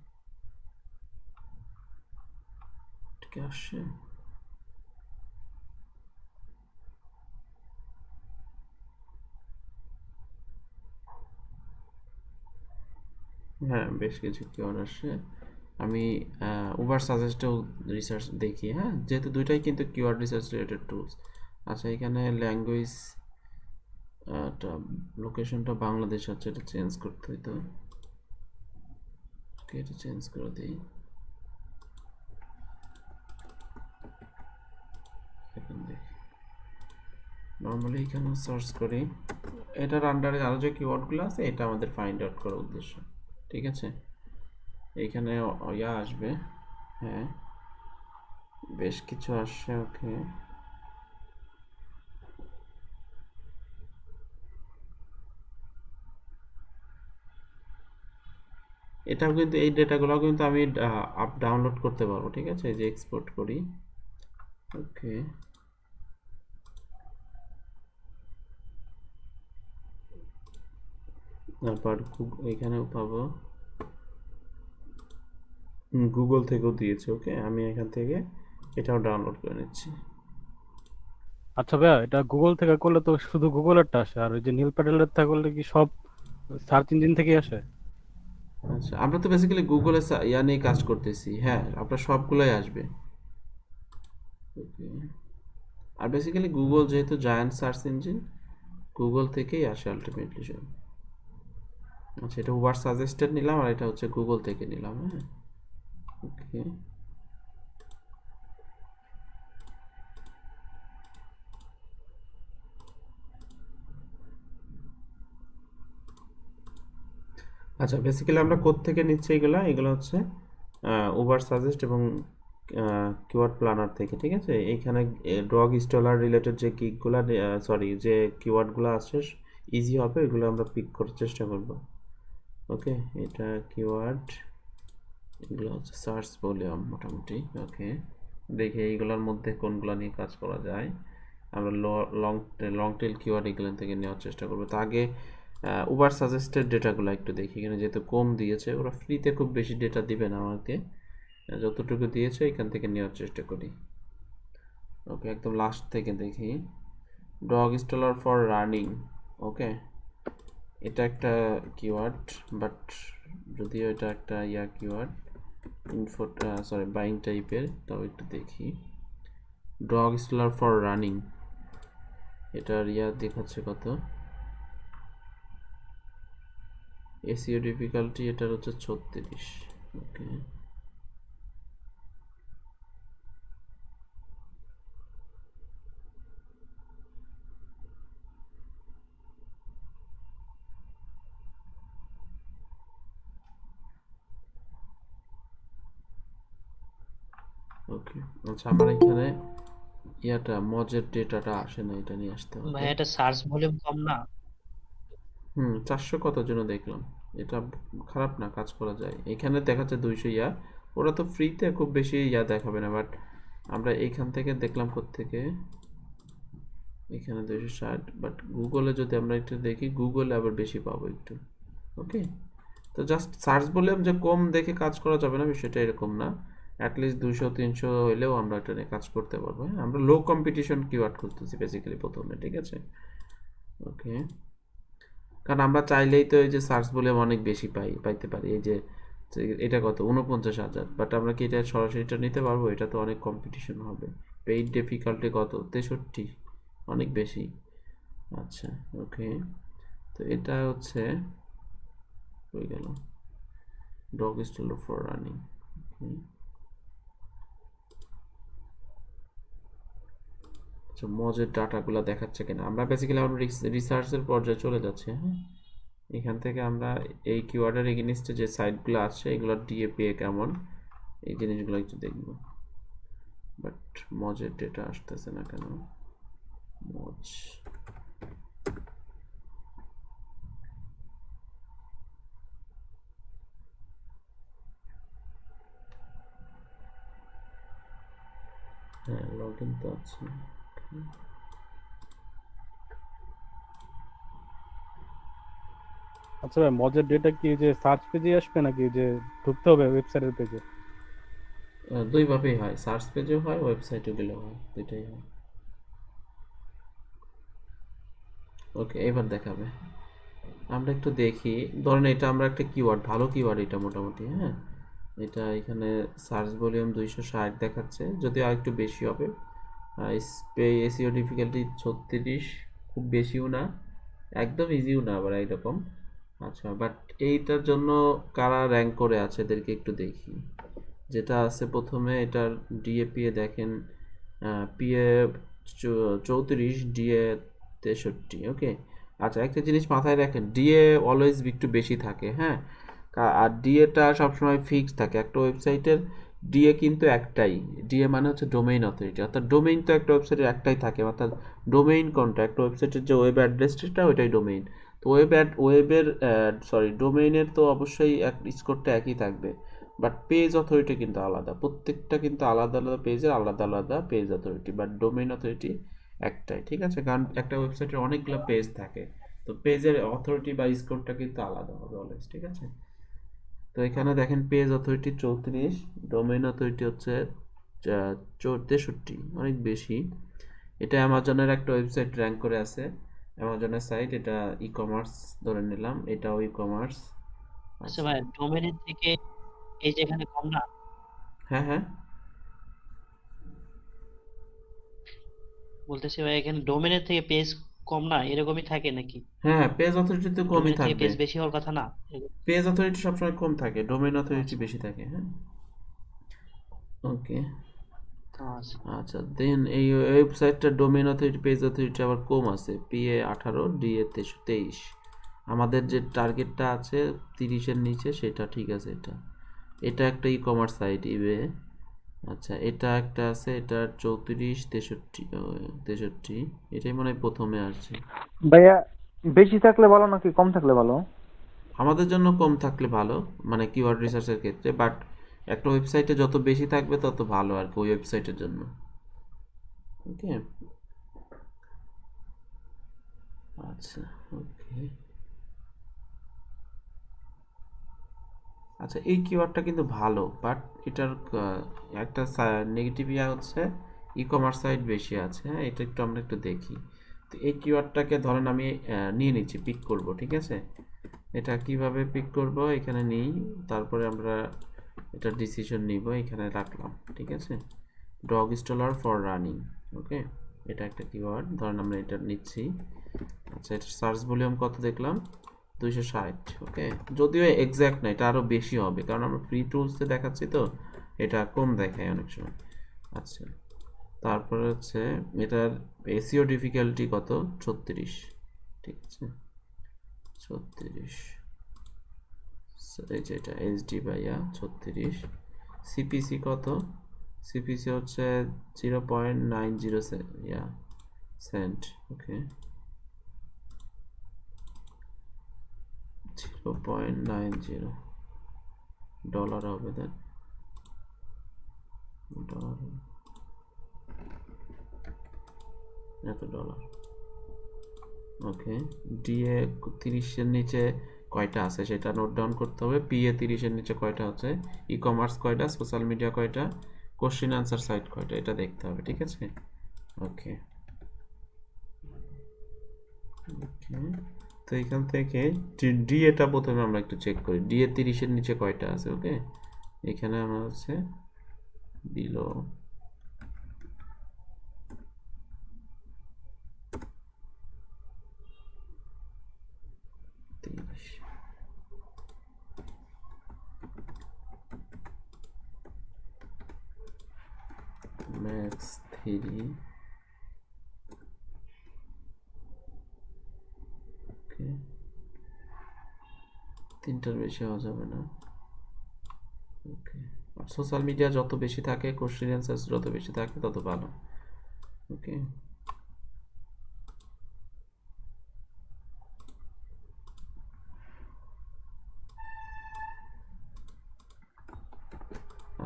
ঠিক আসছে। হ্যাঁ, বেশ কিছু কিওয়ার্ড আসছে। আমি উবার সাজেস্টেও রিসার্চ দেখি। হ্যাঁ, যেহেতু দুইটাই কিন্তু কিওয়ার্ড রিসার্চ রিলেটেড টুলস। আচ্ছা, এখানে ল্যাঙ্গুয়েজ, লোকেশনটা বাংলাদেশ হচ্ছে, এটা চেঞ্জ করতে হইতো। এটা চেঞ্জ করে দিই। এখন দেখি, নর্মালি এখানে সার্চ করি, এটার আন্ডারে আরও যে কিওয়ার্ডগুলো আছে এটা আমাদের ফাইন্ড আউট করার উদ্দেশ্য। ঠিক আছে, এইখানে আসবে। হ্যাঁ, বেশ কিছু আসছে। ওকে, এটাও কিন্তু, এই ডেটাগুলো কিন্তু আমি ডাউনলোড করতে পারবো। ঠিক আছে, এই যে এক্সপোর্ট করি। ওকে, তারপর এখানেও পাবো, গুগল থেকেও দিয়েছে। ওকে, আমি এখান থেকে এটাও ডাউনলোড করে নিচ্ছি। আচ্ছা ভাইয়া, এটা গুগল থেকে করলে তো শুধু গুগলেরটা আসে, আর ওই যে নীল প্যাডেলের টা করলে কি সব সার্চ ইঞ্জিন থেকেই আসে? আচ্ছা, আমরা তো বেসিক্যালি গুগলে নিয়ে কাজ করতেছি। হ্যাঁ, আপনার সবগুলাই আসবে। ওকে, আর বেসিক্যালি গুগল যেহেতু জায়ান্ট সার্চ ইঞ্জিন, গুগল থেকেই আসে আলটিমেটলি সব। আচ্ছা, এটা উবার সাজেস্টেড নিলাম, আর এটা হচ্ছে গুগল থেকে নিলাম। হ্যাঁ, ওকে। আচ্ছা, বেসিক্যালি আমরা কোত্থেকে নিচ্ছি এগুলো, এগুলো হচ্ছে উবার সাজেস্ট এবং কিওয়ার্ড প্ল্যানার থেকে। ঠিক আছে, এইখানে ডগ স্টলার রিলেটেড যে কিগুলো, সরি, যে কিওয়ার্ডগুলো আছে ইজি হবে, ওইগুলো আমরা পিক করার চেষ্টা করব। ওকে, এটা কিওয়ার্ড, এগুলো হচ্ছে সার্চ ভলিউম মোটামুটি। ওকে, দেখি এইগুলোর মধ্যে কোনগুলো নিয়ে কাজ করা যায়। আমরা লং টেল কিওয়ার্ড এগুলো থেকে নেওয়ার চেষ্টা করবো। তো আগে উবার সাজেস্টেড ডেটাগুলো একটু দেখি। এখানে যেহেতু কম দিয়েছে, ওরা ফ্রিতে খুব বেশি ডেটা দিবে না আমাকে, যতটুকু দিয়েছে এখান থেকে নেওয়ার চেষ্টা করি। ওকে, একদম লাস্ট থেকে দেখি, dog stroller for running. Okay, এটা একটা কিওয়ার্ড, বাট যদিও এটা একটা কিওয়ার্ড, ইনফো, সরি, বাইং টাইপের, তাও একটু দেখি। ডগ স্টলার ফর রানিং, এটার দেখাচ্ছে কত, এসইও ডিফিকাল্টি এটার হচ্ছে 36। ওকে, ওকে। আচ্ছা, আমার এখানে ইয়াটা মজের ডেটাটা আসে না, এটা নিয়ে আসতে হবে। ভাই এটা সার্চ ভলিউম কম না? 400 কত জন্য দেখলাম, এটা খারাপ না, কাজ করা যায়। এখানে দেখাচ্ছে 200 ইয়া, ওরা তো ফ্রিতে খুব বেশি ইয়া দেখাবে না, বাট আমরা এইখান থেকে দেখলাম কোত্থেকে, এখানে 260, বাট গুগলে যদি আমরা একটু দেখি, গুগলে আবার বেশি পাবো একটু। ওকে, তো জাস্ট সার্চ ভলিউম যে কম দেখে কাজ করা যাবে না, বিষয়টা এরকম না। অ্যাটলিস্ট 200-300 হলেও আমরা এটা নিয়ে কাজ করতে পারবো। হ্যাঁ, আমরা লো কম্পিটিশন কিওয়ার্ড করতেছি বেসিক্যালি প্রথমে, ঠিক আছে? ওকে, কারণ আমরা চাইলেই তো এই যে সার্চ ভলিউম অনেক বেশি পাইতে পারি। এই যে এটা কত 49,000, বাট আমরা কি এটা সরাসরি এটা নিতে পারবো? এটা তো অনেক কম্পিটিশন হবে। পেইড ডিফিকাল্টি কত 63, অনেক বেশি। আচ্ছা, ওকে, তো এটা হচ্ছে হয়ে গেল ডগ স্টল ফর রানিং। আচ্ছা, মজের ডাটাগুলো দেখাচ্ছে কিনা, আমরা বেসিক্যালি আমরা রিসার্চের পর্যায়ে চলে যাচ্ছি। হ্যাঁ, এখান থেকে আমরা এই কিওয়ার্ডের এগেইনস্টে যে সাইটগুলো আছে এগুলো ডিএপিএ কেমন, এই জিনিসগুলো একটু দেখব। বাট মজের ডেটা আসতেছে না কেন? মজ, হ্যাঁ লগ ইন তো আছে। আচ্ছা ভাই, মজার ডেটা কি যে সার্চ পেজে আসবে নাকি যে ঢুকতে হবে ওয়েবসাইটের পেজে? দুইভাবেই হয়, সার্চ পেজেও হয়, ওয়েবসাইটে গেলেও হয়, দুইটাই হয়। ওকে, এবার দেখাবে। আমরা একটু দেখি, ধরেন এটা আমরা একটা কিওয়ার্ড, ভালো কিওয়ার্ড এটা মোটামুটি। হ্যাঁ, এটা এখানে সার্চ ভলিউম 260 দেখাচ্ছে, যদিও আর একটু বেশি হবে। এসইও ডিফিকাল্টি 36, খুব বেশিও না, একদম ইজিও না আবার এইরকম। আচ্ছা, বাট এইটার জন্য কারা র্যাঙ্ক করে আছে এদেরকে একটু দেখি। যেটা আছে প্রথমে, এটার ডিএপিএ দেখেন, পিএ 34, ডিএ 63। ওকে, আচ্ছা, একটা জিনিস মাথায় রাখেন, ডিএ অলওয়েজ একটু বেশি থাকে। হ্যাঁ, আর ডিএটা সবসময় ফিক্সড থাকে একটা ওয়েবসাইটের। ডিএ কিন্তু একটাই, ডিএ মানে হচ্ছে ডোমেইন অথরিটি, অর্থাৎ ডোমেইন তো একটা ওয়েবসাইটের একটাই থাকে, অর্থাৎ ডোমেইন কোনটা, একটা ওয়েবসাইটের যে ওয়েব অ্যাড্রেসটা ওইটাই ডোমেইন। তো ডোমেইনের তো অবশ্যই স্কোরটা একই থাকবে, বাট পেজ অথরিটি কিন্তু আলাদা, প্রত্যেকটা কিন্তু আলাদা আলাদা পেজের আলাদা আলাদা page authority, but domain authority একটাই, ঠিক আছে? কারণ একটা ওয়েবসাইটের অনেকগুলো পেজ থাকে, তো পেজের অথরিটি বা স্কোরটা কিন্তু আলাদা হবে অলওয়েজ, ঠিক আছে? তো এখানে দেখেন পেজ অথরিটি 34, ডোমেইন অথরিটি হচ্ছে 63, অনেক বেশি। এটা অ্যামাজনের একটা ওয়েবসাইট র্যাঙ্ক করে আছে, অ্যামাজনের সাইট, এটা ই কমার্স ধরে নিলাম, এটাও ই কমার্স। আচ্ছা ভাই, ডোমেনের থেকে এই যে এখানে কম না? হ্যাঁ হ্যাঁ, বলতেছি ভাই, এখানে ডোমেনের থেকে পেজ কম না, এরকমই থাকে নাকি? হ্যাঁ পেজ অথরিটি তো কমই ডোমেনের থেকে থাকবে, পেজ বেশি হওয়ার কথা না? পেজ অথরিটি সবসময় কম থাকে, ডোমেইন অথরিটি আচ্ছা বেশি থাকে। হ্যাঁ, ওকে, আচ্ছা। আচ্ছা, দেন এই ওয়েবসাইটটা ডোমেইন অথরিটি, পেজ অথরিটি আবার কম আছে, পিএ 18, ডিএ 23। আমাদের যে টার্গেটটা আছে 30-এর নিচে, সেটা ঠিক আছে। এটা এটা একটা ই কমার্স সাইট, ইবে। আচ্ছা, এটা একটা আছে, এটা 34, 63, এটাই মনে হয় প্রথমে আসছে। ভাইয়া বেশি থাকলে ভালো নাকি কম থাকলে ভালো? আমাদের জন্য কম থাকলে ভালো, মানে কিওয়ার্ড রিসার্চের ক্ষেত্রে, বাট একটা ওয়েবসাইটে যত বেশি থাকবে তত ভালো আর কি ওই ওয়েবসাইটের জন্য। ওকে, আচ্ছা, ওকে, আচ্ছা, এই কিওয়ার্ডটা কিন্তু ভালো, বাট এটার একটা নেগেটিভ ইয়া হচ্ছে ই কমার্স সাইট বেশি আছে। হ্যাঁ, এটা একটু আমরা একটু দেখি। তো এই কিওয়ার্ডটাকে ধরেন আমি নিয়ে নিচ্ছি, পিক করব, ঠিক আছে? এটা কিভাবে পিক করব, এখানে নিই, তারপরে আমরা এটা ডিসিশন নিব, এখানে রাখলাম, ঠিক আছে? Dog stroller for running. Okay, এটা একটা কিওয়ার্ড, ধরেন আমরা এটা নিচ্ছি। আচ্ছা, এটা সার্চ ভলিউম কত দেখলাম, 260। ওকে, যদিও এক্স্যাক্ট না, এটা আরও বেশি হবে, কারণ আমরা ফ্রি টুলসে দেখাচ্ছি তো এটা কম দেখায় অনেক সময়। আচ্ছা, তারপরে হচ্ছে এটার এসইও ডিফিকাল্টি কত, 36, ঠিক আছে? 36, এই যে এটা এইচডি বাইয়া 36, সিপিসি কত, সিপিসি হচ্ছে 0.90 সেন্ট। ওকে, 0.90 ডলার হবে, দেন ডলার, এত ডলার। ওকে, ডিএ 30-এর নিচে কয়টা আছে সেটা নোট ডাউন করতে হবে। পিএ 30-এর নিচে কয়টা আছে, ই কমার্স কয়টা, সোশ্যাল মিডিয়া কয়টা, কোশ্চেন আনসার সাইট কয়টা, এটা দেখতে হবে। ঠিক আছে, ওকে ওকে। তো এখান থেকে ডি এটা প্রথমে আমরা একটু চেক করি, ডিএ 30-এর নিচে কয়টা আছে। ওকে, এখানে আমরা হচ্ছে বিলো 30, ম্যাক্স 3, ওকে, 3টার বেশি হওয়া যাবে না। ওকে, আর সোশ্যাল মিডিয়া যত বেশি থাকে, কোশ্চেন অ্যান্সার যত বেশি থাকে তত ভালো। ওকে,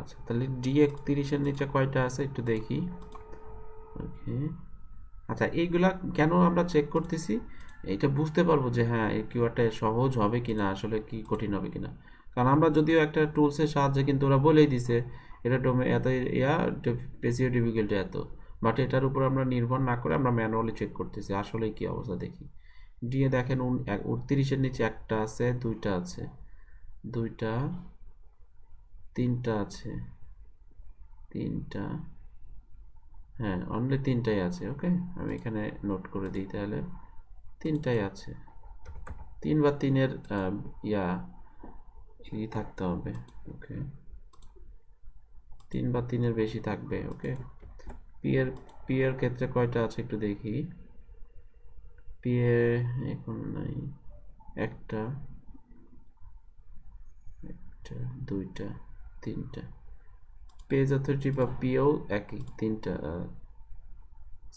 আচ্ছা তাহলে ডিএ 30-এর নিচে কয়টা আছে একটু দেখি। ওকে, আচ্ছা এইগুলা কেন আমরা চেক করতেছি, এটা বুঝতে পারবো যে হ্যাঁ এই কিওয়ার্ডটা সহজ হবে কিনা, আসলে কি কঠিন হবে কিনা। কারণ আমরা যদিও একটা টুলসের সাহায্যে, কিন্তু ওরা বলেই দিছে এটা এত পেসিও ডিফিকাল্টি এত, বাট এটার উপর আমরা নির্ভর না করে আমরা ম্যানুয়ালি চেক করতেছি আসলে কি অবস্থা দেখি। ডিএ দেখেন 29-এর নিচে একটা আছে, দুইটা আছে, দুইটা, তিনটা আছে, তিনটা, হ্যাঁ অনলি তিনটাই আছে। ওকে, আমি এখানে নোট করে দিই তাহলে, তিনটাই আছে। 3 বা 3-এর থাকতে হবে। ওকে, 3 বা 3-এর বেশি থাকবে। ওকে, পিএর পিএর ক্ষেত্রে কয়টা আছে একটু দেখি। পিএ এখন নাই, একটা, একটা, দুইটা, তিনটা। পেজ অথরিটি বা পিও একই, তিনটা,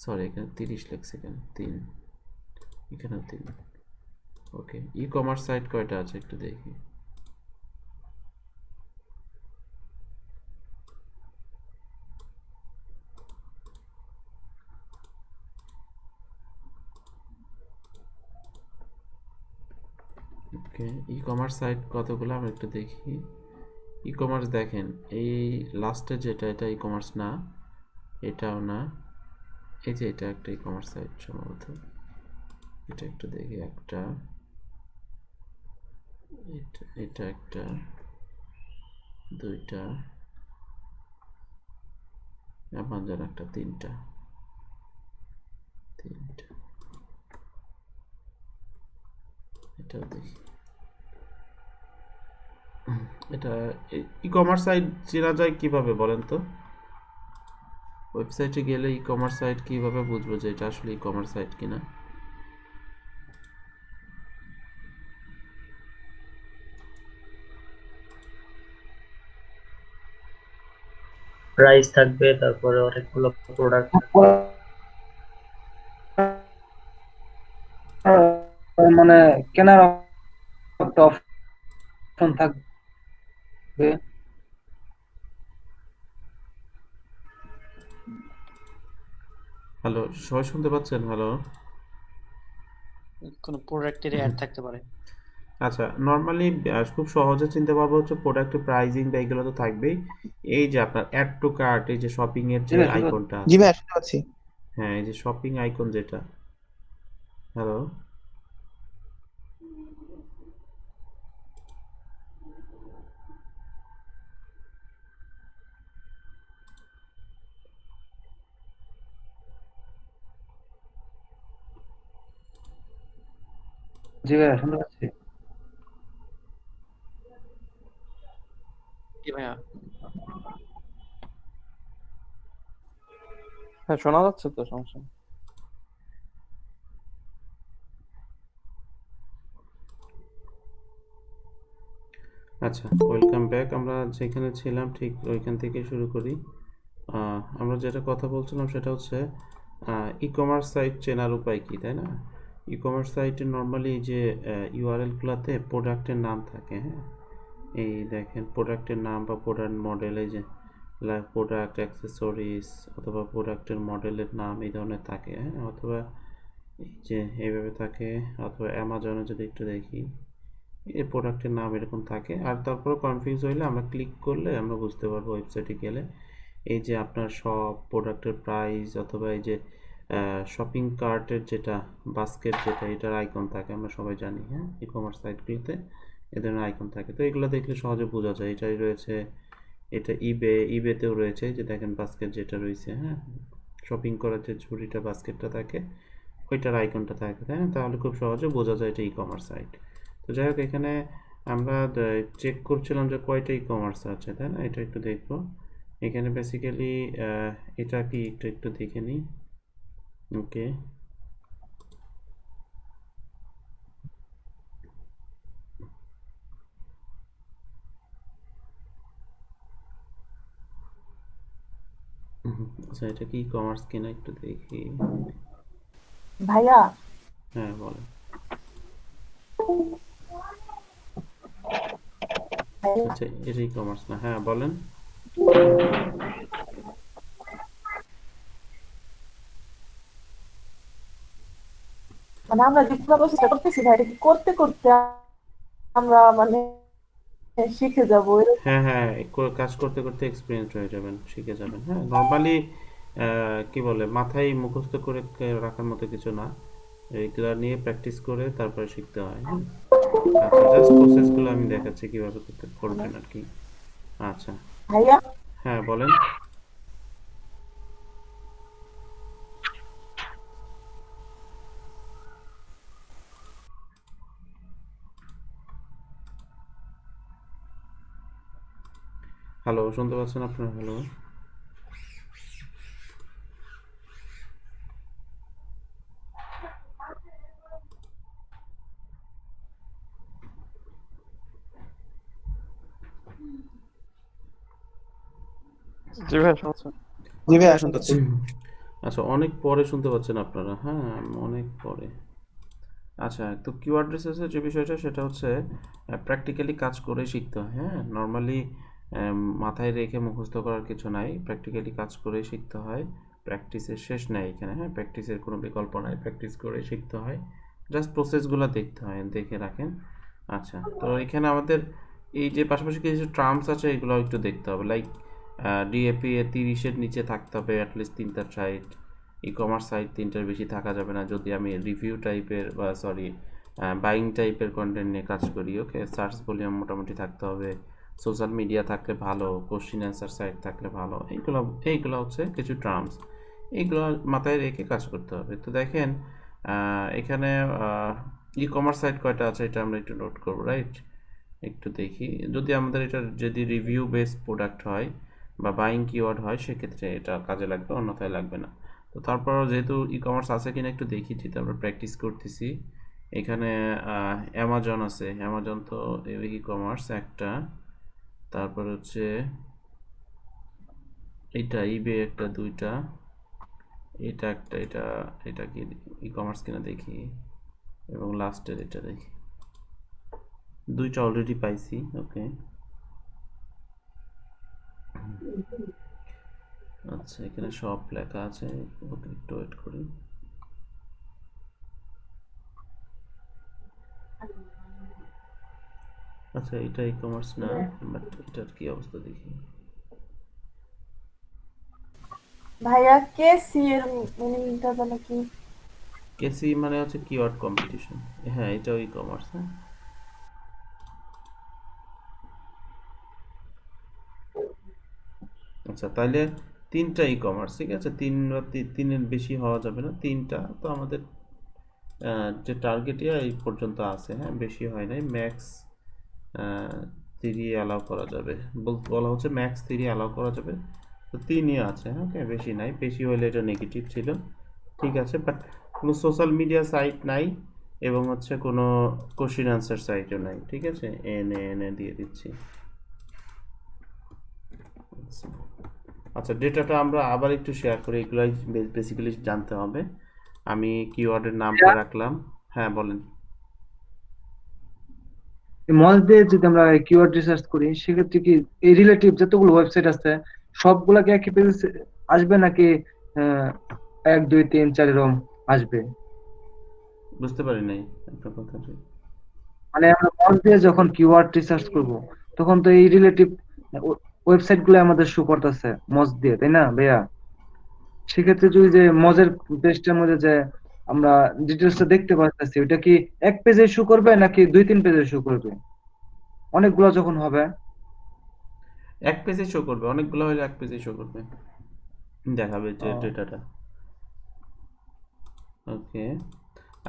সরি এখানে 30 লেখছে, এখানে 3, এখানে 3। ওকে, ই কমার্স সাইট কয়টা আছে একটু দেখি। ওকে, ই কমার্স সাইট কতগুলো আমরা একটু দেখি। ই কমার্স দেখেন এই লাস্টে যেটা, এটা ই কমার্স না, এটাও না, এই যে এটা একটা ই কমার্স সাইট সম্ভবত, এটা একটু দেখি, একটা, এটা একটা, দুইটা, অ্যামাজন একটা, তিনটা, তিনটা, এটাও দেখি। এটা ই কমার্স সাইট চেনা যায় কিভাবে বলেন তো? ওয়েবসাইটে গেলে ই কমার্স সাইট কিভাবে বুঝবো যে এটা আসলে ই কমার্স সাইট কিনা? প্রাইস থাকবে, তারপরে অনেকগুলো প্রোডাক্ট মানে কেনার একটা অপশন থাকবে। হ্যালো, সবাই শুনতে পাচ্ছেন? হ্যালো, কোনো প্রোডাক্টের অ্যাড থাকতে পারে। আচ্ছা নর্মালি খুব সহজে চিনতে পারবো হচ্ছে প্রোডাক্টের প্রাইজিং বা এগুলো তো থাকবেই। এই যে আপনার অ্যাড টু কার্ট, এই যে শপিং এর যে আইকনটা জি আছে, ভাই শুনতে পাচ্ছি। হ্যাঁ এই যে শপিং আইকন যেটা, হ্যালো, জি ভাই শুনতে পাচ্ছি। কি ভাইয়া? হ্যাঁ শোনা যাচ্ছে তো, সমস্যা নেই। আচ্ছা ওয়েলকাম ব্যাক। আমরা যেখানে ছিলাম ঠিক ওইখান থেকে শুরু করি। আমরা যেটা কথা বলছিলাম সেটা হচ্ছে ই কমার্স সাইট চেনার উপায় কি, তাই না? ই কমার্স সাইটে নর্মালি যে ইউআরএলগুলোতে প্রোডাক্টের নাম থাকে, হ্যাঁ, এই দেখেন প্রোডাক্টের নাম বা প্রোডাক্ট মডেল, এই যে প্রোডাক্ট অ্যাক্সেসরিজ অথবা প্রোডাক্টের মডেলের নাম এই ধরনের থাকে, হ্যাঁ, অথবা এই যে এইভাবে থাকে, অথবা অ্যামাজনে যদি একটু দেখি এই প্রোডাক্টের নাম এরকম থাকে। আর তারপরে কনফিউজ হইলে আমরা ক্লিক করলে আমরা বুঝতে পারবো ওয়েবসাইটে গেলে এই যে আপনার সব প্রোডাক্টের প্রাইস অথবা এই যে শপিং কার্টের যেটা বাস্কেট যেটা এটার আইকন থাকে, আমরা সবাই জানি, হ্যাঁ, ই কমার্স সাইটগুলোতে এ ধরনের আইকন থাকে। তো এগুলো দেখলে সহজে বোঝা যায় এটাই রয়েছে। এটা ইবেতেও রয়েছে, যে দেখেন বাস্কেট যেটা রয়েছে, হ্যাঁ, শপিং করার যে ঝুড়িটা বাস্কেটটা থাকে ওইটার আইকনটা থাকে, তাই না? তাহলে খুব সহজে বোঝা যায় এটা ই কমার্স সাইট। তো যাই হোক, এখানে আমরা চেক করছিলাম যে কয়টা ই কমার্স আছে, তাই না? এটা একটু দেখবো। এখানে বেসিক্যালি এটা কি একটু দেখে নিই। ওকে, আচ্ছা এটা কি ই কমার্স কিনা একটু দেখি। ভাইয়া হ্যাঁ বলো। আচ্ছা এটা ই কমার্স না, হ্যাঁ বলেন। মানে আমরা যে পুরো প্রসেসটা করতেছি ভাই, এটা কি করতে করতে আমরা মানে শিখে যাবো? হ্যাঁ হ্যাঁ, কাজ করতে করতে এক্সপিরিয়েন্স হয়ে যাবেন, শিখে যাবেন। হ্যাঁ, নর্মালি কি বলে মাথায় মুখস্থ করে রাখার মতো কিছু না, এগুলা নিয়ে প্র্যাকটিস করে তারপরে শিখতে হয়। হ্যাঁ, আচ্ছা জাস্ট প্রসেসগুলো আমি দেখাচ্ছি কিভাবে করবেন আর কি। আচ্ছা ভাইয়া হ্যাঁ বলেন। হ্যালো, শুনতে পাচ্ছেন আপনারা? হ্যালো, জি ভাই শুনছেন? জি ভাইয়া শুনতে পাচ্ছি। আচ্ছা অনেক পরে শুনতে পাচ্ছেন আপনারা, হ্যাঁ অনেক পরে। আচ্ছা, তো কিওয়ার্ড রিসার্চের যে বিষয়টা সেটা হচ্ছে প্র্যাকটিক্যালি কাজ করে শিখতে হয়। হ্যাঁ, নর্মালি মাথায় রেখে মুখস্থ করার কিছু নাই, প্র্যাকটিক্যালি কাজ করে শিখতে হয়। প্র্যাকটিসের শেষ নাই এখানে, হ্যাঁ, প্র্যাকটিসের কোনো বিকল্প নাই, প্র্যাকটিস করে শিখতে হয়। জাস্ট প্রসেসগুলো দেখতে হয়, দেখে রাখেন। আচ্ছা, তো এখানে আমাদের এই যে পাশাপাশি কিছু টার্মস আছে এগুলো একটু দেখতে হবে, লাইক ডিএপি 30-এর নিচে থাকতে হবে অ্যাটলিস্ট 3টা সাইট, ই কমার্স সাইট 3টার বেশি থাকা যাবে না যদি আমি রিভিউ টাইপের বা সরি বাইং টাইপের কন্টেন্ট নিয়ে কাজ করি। ওকে, সার্চ ভলিউম মোটামুটি থাকতে হবে, সোশ্যাল মিডিয়া থাকলে ভালো, কোশ্চিন অ্যান্সার সাইট থাকলে ভালো। এইগুলো হচ্ছে কিছু টার্মস, এইগুলো মাথায় রেখে কাজ করতে হবে। তো দেখেন এখানে ই কমার্স সাইট কয়টা আছে এটা আমরা একটু নোট করবো, রাইট? একটু দেখি, যদি আমাদের এটা যদি রিভিউ বেসড প্রোডাক্ট হয় বা বাইং কিওয়ার্ড হয় সেক্ষেত্রে এটা কাজে লাগবে, অন্যথায় লাগবে না। তো তারপরও যেহেতু ই কমার্স আছে কিনা একটু দেখি, যেহেতু আমরা প্র্যাকটিস করতেছি। এখানে অ্যামাজন আছে, অ্যামাজন তো ই কমার্স একটা, তারপর হচ্ছে এটা ইবে একটা, দুইটা, এটা একটা, এটা কি ই কমার্স কিনা দেখি, এবং লাস্টের এটা দেখি, দুইটা অলরেডি পাইছি। ওকে, আচ্ছা এখানে সব লেখা আছে। ওকে একটু ওয়েট করি। আচ্ছা এটা ই কমার্স না, বাট এটার কি অবস্থা দেখি। ভাইয়া কেসি এর মিনিংটা জানো কি? কেসি মানে হচ্ছে কিওয়ার্ড কম্পিটিশন, হ্যাঁ এটাও ই কমার্স। হ্যাঁ, আচ্ছা তাহলে 3টা ই কমার্স, ঠিক আছে, 3 বা 3-এর বেশি হওয়া যাবে না, 3টা। তো আমাদের যে টার্গেট এই পর্যন্ত আছে, হ্যাঁ বেশি হয় নাই, ম্যাক্স 3 অ্যালাউ করা যাবে, বলা হচ্ছে ম্যাক্স 3 অ্যালাউ করা যাবে। তো 3ই আছে, হ্যাঁ ওকে, বেশি নাই, বেশি হলে এটা নেগেটিভ ছিল, ঠিক আছে। বাট কোনো সোশ্যাল মিডিয়া সাইট নাই এবং হচ্ছে কোনো কোশ্চিন আনসার সাইটও নাই, ঠিক আছে, এনে দিয়ে দিচ্ছি। আচ্ছা আচ্ছা, ডেটাটা আমরা আবার একটু শেয়ার করি, এগুলাই বেসিক্যালি জানতে হবে। আমি কিওয়ার্ডের নামটা রাখলাম। হ্যাঁ বলেন। মজ দিয়ে যদি আমরা কিওয়ার্ড রিসার্চ করি সেক্ষেত্রে কি এই রিলেটিভ যতগুলো ওয়েবসাইট আছে সবগুলাকে একই পেজ আসবে নাকি 1 2 3 4 এরকম আসবে? বুঝতে পারি নাই আপনার কথাটা। মানে আমরা মজ দিয়ে যখন কিওয়ার্ড রিসার্চ করব তখন তো এই রিলেটিভ ওয়েবসাইট গুলো আমাদের শো করতেছে মজ দিয়ে, তাই না ভাইয়া? সেক্ষেত্রে যদি যে মজের পেজটার মধ্যে যে আমরা ডিটেলসটা দেখতে পাচ্ছি ওটা কি এক পেজে শো করবে নাকি 2 3 পেজে শো করবে অনেকগুলো যখন হবে? এক পেজে শো করবে, অনেকগুলো হলে এক পেজে শো করবে, দেখাবে যে ও, ডেটাটা। ওকে,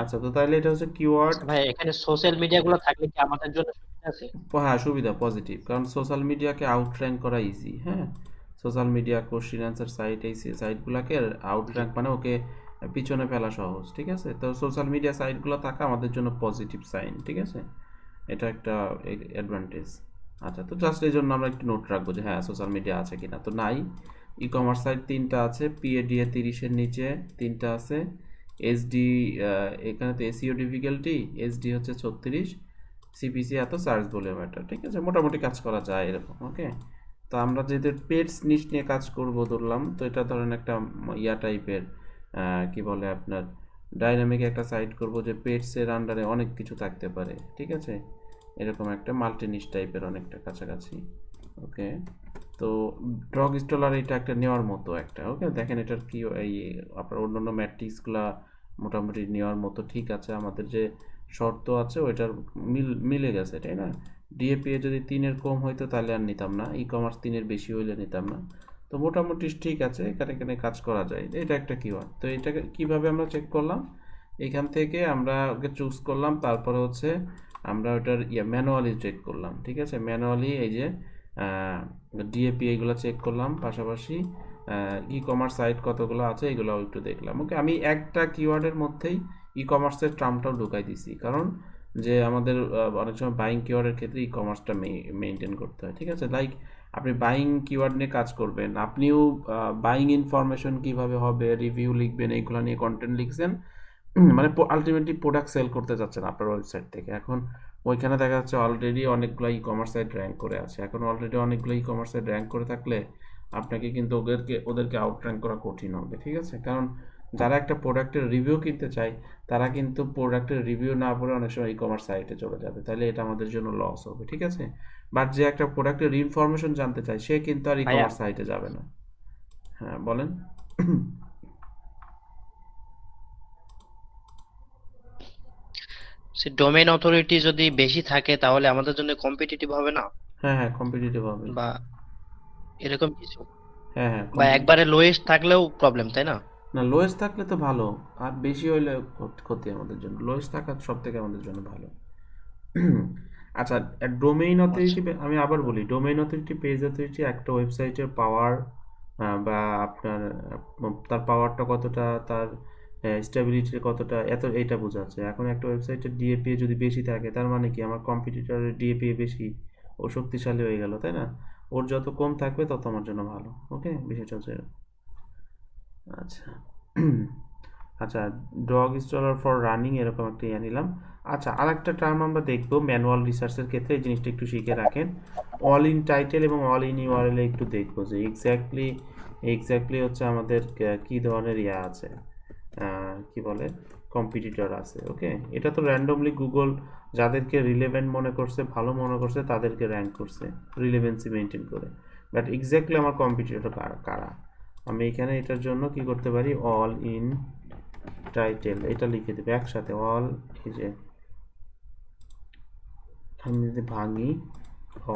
আচ্ছা, তো তাহলে এটা হচ্ছে কিওয়ার্ড। ভাই এখানে সোশ্যাল মিডিয়া গুলো থাকলে কি আমাদের জন্য সুবিধা আছে? হ্যাঁ, সুবিধা পজিটিভ, কারণ সোশ্যাল মিডিয়াকে আউটর্যাঙ্ক করা ইজি। হ্যাঁ, social media, question answer site, এই সাইটগুলোকে আউটর্যাঙ্ক মানে ওকে পিছনে ফেলা সহজ। ঠিক আছে, তো সোশ্যাল মিডিয়া সাইটগুলো থাকা আমাদের জন্য পজিটিভ সাইন। ঠিক আছে, এটা একটা অ্যাডভান্টেজ। আচ্ছা, তো জাস্ট এই জন্য আমরা একটু নোট রাখবো যে হ্যাঁ সোশ্যাল মিডিয়া আছে কিনা। তো নাই, ই কমার্স সাইট 3টা আছে, পিএডিএ 30-এর নিচে 3টা আছে, এসডি এখানে তো এসইও ডিফিকাল্টি, এসডি হচ্ছে 36, সিপিসি এত, সার্চ ভলিউম এটা। ঠিক আছে, মোটামুটি কাজ করা যায় এরকম। ওকে, তো আমরা যেহেতু পেটস নিশ নিয়ে কাজ করব ধরলাম, তো এটা ধরেন একটা ইয়া টাইপের কি বলে আপনার ডাইনামিক একটা সাইট করব যে পেটসের আন্ডারে অনেক কিছু থাকতে পারে। ঠিক আছে, এরকম একটা মাল্টি নিশ টাইপের অনেকটা কাছাকাছি। ওকে, তো ড্রগ স্টলার এটা একটা নেওয়ার মতো একটা। ওকে, দেখেন এটার কি এই আপনার অন্যান্য ম্যাট্রিক্সগুলা মোটামুটি নেওয়ার মতো। ঠিক আছে, আমাদের যে শর্ত আছে ওইটার মিলে গেছে, তাই না? ডিএপিএ যদি 3-এর কম হইতো তাহলে আর নিতাম না, ই কমার্স 3-এর বেশি হইলে নিতাম না। তো মোটামুটি ঠিক আছে, এখানে এখানে কাজ করা যায়, এটা একটা কিওয়ার্ড। তো এটাকে কিভাবে আমরা চেক করলাম? এখান থেকে আমরা ওকে চুজ করলাম, তারপরে হচ্ছে আমরা ওটার ম্যানুয়ালি চেক করলাম। ঠিক আছে, ম্যানুয়ালি এই যে ডিএপি এইগুলো চেক করলাম, পাশাপাশি ই কমার্স সাইট কতগুলো আছে এগুলোও একটু দেখলাম। ওকে, আমি একটা কিওয়ার্ডের মধ্যেই ই কমার্সের টার্মটাও ঢুকাই দিছি, কারণ যে আমাদের অনেক সময় বাইং কিওয়ার্ডের ক্ষেত্রে ই কমার্সটা মেনটেন করতে হয়। ঠিক আছে, লাইক আপনি বাইং কিওয়ার্ড নিয়ে কাজ করবেন, আপনিও বাইং ইনফরমেশন কিভাবে হবে, রিভিউ লিখবেন, এইগুলো নিয়ে কন্টেন্ট লিখছেন, মানে আলটিমেটলি প্রোডাক্ট সেল করতে যাচ্ছেন আপনার ওয়েবসাইট থেকে। এখন ওইখানে দেখা যাচ্ছে অলরেডি অনেকগুলো ই কমার্স সাইট র্যাঙ্ক করে আছে। এখন অলরেডি অনেকগুলো ই কমার্স সাইট র্যাঙ্ক করে থাকলে আপনাকে কিন্তু ওদেরকে আউট র্যাঙ্ক করা কঠিন হবে। ঠিক আছে, কারণ যারা একটা প্রোডাক্টের রিভিউ কিনতে চায় তারা কিন্তু প্রোডাক্টের রিভিউ না পড়ে অনেক সময় ই কমার্স সাইটে চলে যাবে, তাহলে এটা আমাদের জন্য লস হবে। ঠিক আছে, বাট যে একটা প্রোডাক্টের ইনফরমেশন জানতে চায় সে কিন্তু আর ই ভাইয়া কমার্স সাইটে যাবে না। হ্যাঁ বলেন। সে ডোমেইন অথরিটি যদি বেশি থাকে তাহলে আমাদের জন্য কম্পিটিটিভ হবে না, হ্যাঁ হ্যাঁ, কম্পিটিটিভ হবে। বা এরকম কিছু, হ্যাঁ হ্যাঁ, বা একবারে লোয়েস্ট থাকলেও প্রবলেম, তাই না? না, লোয়েস্ট থাকলে তো ভালো, আর বেশি হইলে ক্ষতি আমাদের জন্য। লোয়েস্ট থাকা সব থেকে আমাদের জন্য ভালো। আচ্ছা, ডোমেইন অথরিটি, আচ্ছা আমি আবার বলি, ডোমেইন অথরিটি, পেজ অথরিটি একটা ওয়েবসাইটের পাওয়ার, বা আপনার তার পাওয়ারটা কতটা, তার স্টেবিলিটি কতটা, এত এইটা বোঝাচ্ছে। এখন একটা ওয়েবসাইটের ডিএপিএ যদি বেশি থাকে তার মানে কি আমার কম্পিটিটরের ডিএপিএ বেশি, ও শক্তিশালী হয়ে গেল, তাই না? ওর যত কম থাকবে তত আমার জন্য ভালো। ওকে, বিষয়টা হচ্ছে এরকম। আচ্ছা, আচ্ছা, ডগ ইনস্টলার ফর রানিং এরকম একটা ইয়ে নিলাম। আচ্ছা, আর একটা টার্ম আমরা দেখবো ম্যানুয়াল রিসার্চের ক্ষেত্রে, এই জিনিসটা একটু শিখে রাখেন। অল ইন টাইটেল এবং অল ইন ইউআরএল একটু দেখবো যে এক্স্যাক্টলি হচ্ছে আমাদের কি ধরনের ইয়া আছে, কি বলে কম্পিটিটর আছে। ওকে, এটা তো র্যান্ডমলি গুগল যাদেরকে রিলেভেন্ট মনে করছে, ভালো মনে করছে, তাদেরকে র্যাঙ্ক করছে রিলেভেন্সি মেনটেন করে। বাট এক্স্যাক্টলি আমার কম্পিটিটর কারা, আমি এখানে এটার জন্য কি করতে পারি, অল ইন টাইটেল এটা লিখে দেবে একসাথে, অল, এই যে আমি যদি ভাঙি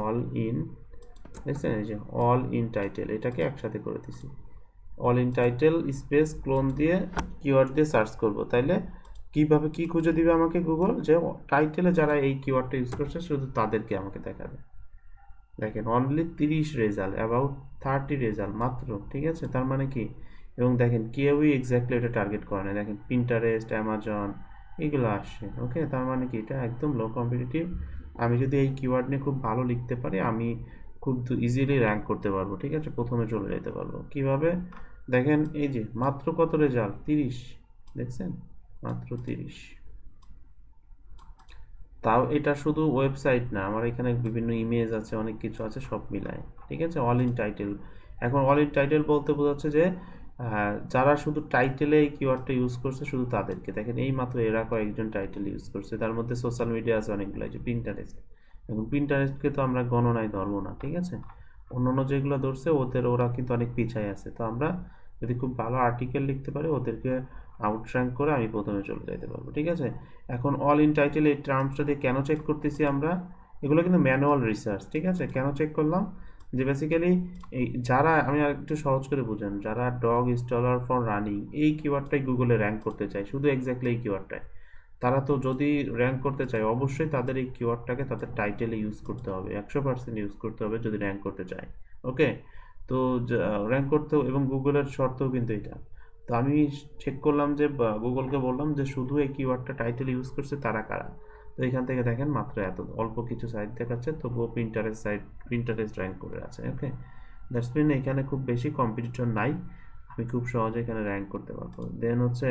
অল ইন, দেখছেন এই যে অল ইন টাইটেল, এটাকে একসাথে করে দিছি। All in title space clone দিয়ে কিওয়ার্ড দিয়ে সার্চ করব, তাইলে কিভাবে কি খুঁজে দিবে আমাকে গুগল, যে টাইটেলে যারা এই কিওয়ার্ডটা ইউজ করছে শুধু তাদেরকে আমাকে দেখাবে। দেখেন অনলি 30 রেজাল্ট, অ্যাবাউট 30 রেজাল্ট মাত্র। ঠিক আছে, তার মানে কি, এবং দেখেন কেউই এক্স্যাক্টলি এটা টার্গেট করে না, দেখেন পিন্টারেস্ট, অ্যামাজন এগুলো আসছে। ওকে, তার মানে কি এটা একদম লো কম্পিটিটিভ। আমি যদি এই কিওয়ার্ড নিয়ে খুব ভালো লিখতে পারি, আমি খুব ইজিলি র্যাঙ্ক করতে পারবো, ঠিক আছে, প্রথমে চলে যেতে পারবো। কিভাবে দেখেন, এই যে মাত্র কত রেজাল্ট, 30, দেখছেন, মাত্র 30। তাও এটা শুধু ওয়েবসাইট না, আমার এখানে বিভিন্ন ইমেজ আছে, অনেক কিছু আছে, সব মিলায়, ঠিক আছে। অল ইন টাইটেল, এখন অল ইন টাইটেল বলতে বোঝাচ্ছে যে যারা শুধু টাইটেলে এই কিওয়ার্ডটা ইউজ করছে শুধু তাদেরকে, দেখেন এই মাত্র এরা কয়েকজন টাইটেল ইউজ করছে, তার মধ্যে সোশ্যাল মিডিয়া আছে অনেকগুলো, যে পিন্টারেস্ট, এখন পিন্টারেস্টকে তো আমরা গণনায় ধরবো না, ঠিক আছে। অন্যান্য যেগুলো ধরছে ওরা কিন্তু অনেক পিছায় আছে, তো আমরা যদি খুব ভালো আর্টিকেল লিখতে পারি ওদেরকে আউটর্যাঙ্ক করে আমি প্রথমে চলে যেতে পারবো, ঠিক আছে। এখন অল ইন টাইটেল এই টার্মসটা দিয়ে কেন চেক করতেছি আমরা, এগুলো কিন্তু ম্যানুয়াল রিসার্চ, ঠিক আছে। কেন চেক করলাম, যে বেসিক্যালি এই যারা, আমি আর একটু সহজ করে বুঝান, যারা ডগ ইনস্টলার ফর রানিং এই কিওয়ার্ডটাই গুগলে র্যাঙ্ক করতে চায়, শুধু এক্স্যাক্টলি এই কিওয়ার্ডটাই, তারা তো যদি র্যাঙ্ক করতে চায় অবশ্যই তাদের এই কিওয়ার্ডটাকে তাদের টাইটেলে ইউজ করতে হবে, 100% ইউজ করতে হবে যদি র্যাঙ্ক করতে চায়, ওকে। তো র্যাঙ্ক করতে, এবং গুগলের শর্তও কিন্তু এটা। তো আমি চেক করলাম যে গুগলকে বললাম যে শুধু এই কিওয়ার্ডটা টাইটেল ইউজ করছে তারা কারা। তো এখান থেকে দেখেন মাত্র এত অল্প কিছু সাইট দেখাচ্ছে, তবুও প্রিন্টারেস্ট র্যাঙ্ক করে আছে, ওকে। দ্যাটস মিন এখানে খুব বেশি কম্পিটিশন নাই, আমি খুব সহজে এখানে র্যাঙ্ক করতে পারবো। দেন হচ্ছে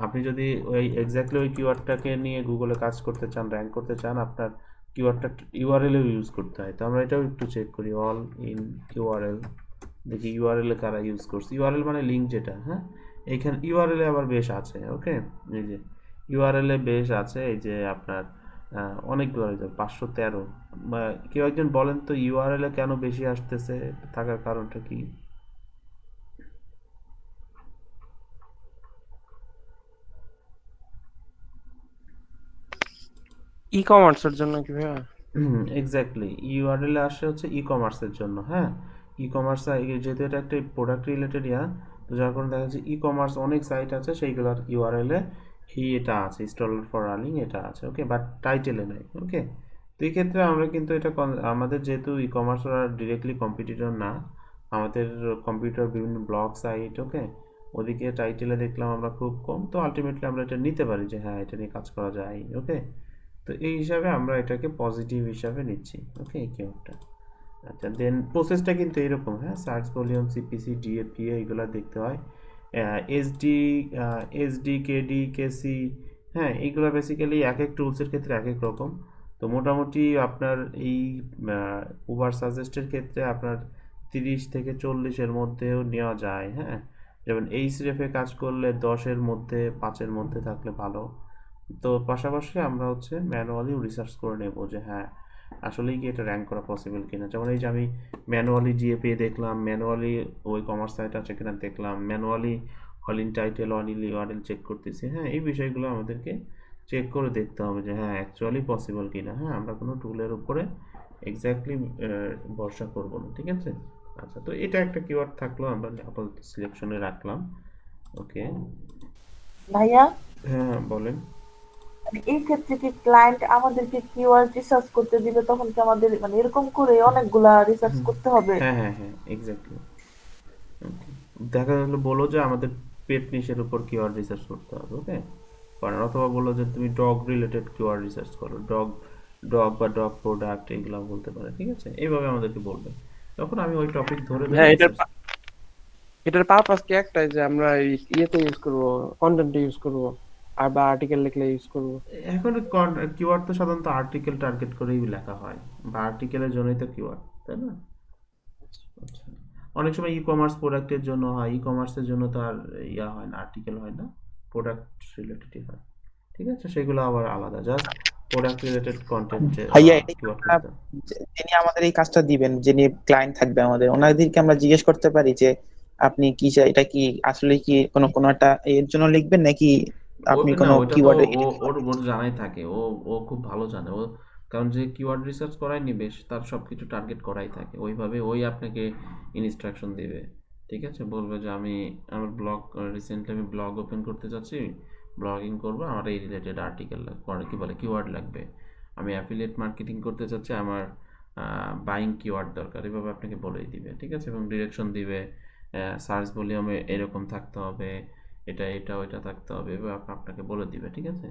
আপনি যদি ওই এক্স্যাক্টলি ওই কিওয়ার্ডটাকে নিয়ে গুগলে কাজ করতে চান, র্যাঙ্ক করতে চান, আপনার কিওয়ার্ডটা ইউআরএলও ইউজ করতে হয়। তো আমরা এটাও একটু চেক করি, অল ইন ইউআরএল, দেখি ইউআরএল এ কারা ইউজ করছে, ইউআরএল মানে লিঙ্ক যেটা, হ্যাঁ, এইখানে ইউআরএল এ আবার বেশ আছে, ওকে। এই যে ইউআরএল এ বেশ আছে, এই যে আপনার অনেকগুলো 513। কেউ একজন বলেন তো ইউআরএল এ কেন বেশি আসতেছে, থাকার কারণটা কি? ই কমার্সের জন্য কি ভাইয়া? এক্স্যাক্টলি, ইউআরএল আসে হচ্ছে ই কমার্সের জন্য, হ্যাঁ। ই কমার্স যেহেতু এটা একটা প্রোডাক্ট রিলেটেড তো যার কারণে দেখা যাচ্ছে ই কমার্স অনেক সাইট আছে, সেইগুলোর ইউআরএল এ এটা আছে, ইনস্টলার ফর রানিং এটা আছে, ওকে, বাট টাইটেলে নেই, ওকে। তো এই ক্ষেত্রে আমরা কিন্তু এটা আমাদের যেহেতু ই কমার্স ওরা ডিরেক্টলি কম্পিটিটর না, আমাদের কম্পিউটার বিভিন্ন ব্লগ সাইট, ওকে, ওদিকে টাইটেলে দেখলাম আমরা খুব কম, তো আলটিমেটলি আমরা এটা নিতে পারি যে হ্যাঁ এটা নিয়ে কাজ করা যায়, ওকে। তো এই হিসাবে আমরা এটাকে পজিটিভ হিসাবে নিচ্ছি, ওকে, এই কিওয়ার্ডটা। আচ্ছা, দেন প্রসেসটা কিন্তু এরকম, হ্যাঁ, সার্চ ভলিউম, সিপিসি, ডিএপিএ এগুলো দেখতে হয়, এসডি, কেডি, কেসি, হ্যাঁ, এইগুলো বেসিক্যালি এক এক টুলসের ক্ষেত্রে এক এক রকম। তো মোটামুটি আপনার এই উবার সাজেস্টের ক্ষেত্রে আপনার 30 থেকে 40-এর মধ্যেও নেওয়া যায়, হ্যাঁ। যেমন এইচরেফে কাজ করলে 10-এর মধ্যে, 5-এর মধ্যে থাকলে ভালো। তো পাশাপাশি আমরা হচ্ছে ম্যানুয়ালি রিসার্চ করে নেব যে হ্যাঁ আসলেই কি এটা র্যাঙ্ক করা পসিবল কিনা। যেমন এই যে আমি ম্যানুয়ালি জিএপিএ দেখলাম, ম্যানুয়ালি ওই কমার্স সাইট আছে কিনা দেখলাম, manually all in title, all in URL check করতেছি, হ্যাঁ, এই বিষয়গুলো আমাদেরকে চেক করে দেখতে হবে যে হ্যাঁ অ্যাকচুয়ালি পসিবল কিনা, হ্যাঁ, আমরা কোনো টুলের উপরে এক্স্যাক্টলি ভরসা করব না, ঠিক আছে। আচ্ছা, তো এটা একটা কিওয়ার্ড থাকলো, আমরা আপাতত সিলেকশনে রাখলাম, ওকে। ভাইয়া, হ্যাঁ বলেন। মানে এই ক্ষেত্রে কি ক্লায়েন্ট আমাদেরকে কিওয়ার্ড রিসার্চ করতে দিবে, তখন কি আমাদের মানে এরকম করে অনেকগুলা রিসার্চ করতে হবে? হ্যাঁ হ্যাঁ হ্যাঁ, এক্স্যাক্টলি। দেখা গেলো বলো যে আমাদের পেট নিশের উপর কিওয়ার্ড রিসার্চ করতে হবে, ওকে, কারণ অথবা বললো যে তুমি ডগ রিলেটেড কিওয়ার্ড রিসার্চ করো, ডগ বা ডগ প্রোডাক্ট এগুলো বলতে পারে, ঠিক আছে, এইভাবে আমাদেরকে বলবে, তখন আমি ওই টপিক ধরে হ্যাঁ, research এটার পারপাস কি একটাই যে আমরা ইয়েতে ইউজ করব, কন্টেন্টে ইউজ করব, আর বা আর্টিকেল লিখলে ইউজ করব? এখন কিওয়ার্ড তো সাধারণত আর্টিকেল টার্গেট করেই লেখা হয়, বা আর্টিকেলের জন্যই তো কিওয়ার্ড, তাই না? আচ্ছা, অনেক সময় ই কমার্স প্রোডাক্টের জন্য হয়, ই কমার্সের জন্য তো আর ইয়া হয় না, আর্টিকেল হয় না, প্রোডাক্ট রিলেটেডই হয়, ঠিক আছে, সেগুলো আবার আলাদা, জাস্ট প্রোডাক্ট রিলেটেড কন্টেন্ট ভাইয়া এটা কি কিওয়ার্ড আমরা, করতে হয়। যিনি আমাদের এই কাজটা দিবেন, যিনি ক্লায়েন্ট থাকবে আমাদের, ওনাদেরকে আমরা জিজ্ঞেস করতে পারি যে আপনি কি এটা কি আসলে কি কোনো একটা এর জন্য লিখবেন, নাকি আপনি না, কোনো ওইটা তো কিওয়ার্ড ওর জানাই থাকে, ও খুব ভালো জানে ও, কারণ যে কিওয়ার্ড রিসার্চ করাই নিবে তার সবকিছু টার্গেট করাই থাকে, ওইভাবে ওই আপনাকে ইনস্ট্রাকশন দিবে, ঠিক আছে, বলবে যে আমার ব্লগ রিসেন্টলি আমি ব্লগ ওপেন করতে যাচ্ছি, ব্লগিং করবো, আমার এই রিলেটেড আর্টিকেল কি বলে কিওয়ার্ড লাগবে, আমি অ্যাফিলিয়েট মার্কেটিং করতে চাচ্ছি, আমার বাইং কিওয়ার্ড দরকার, এভাবে আপনাকে বলেই দিবে, ঠিক আছে, এবং ডিরেকশন দিবে, সার্চ ভলিউমে এরকম থাকতে হবে, এটা ওইটা থাকতে হবে, এভাবে আপনাকে বলে দিবে, ঠিক আছে,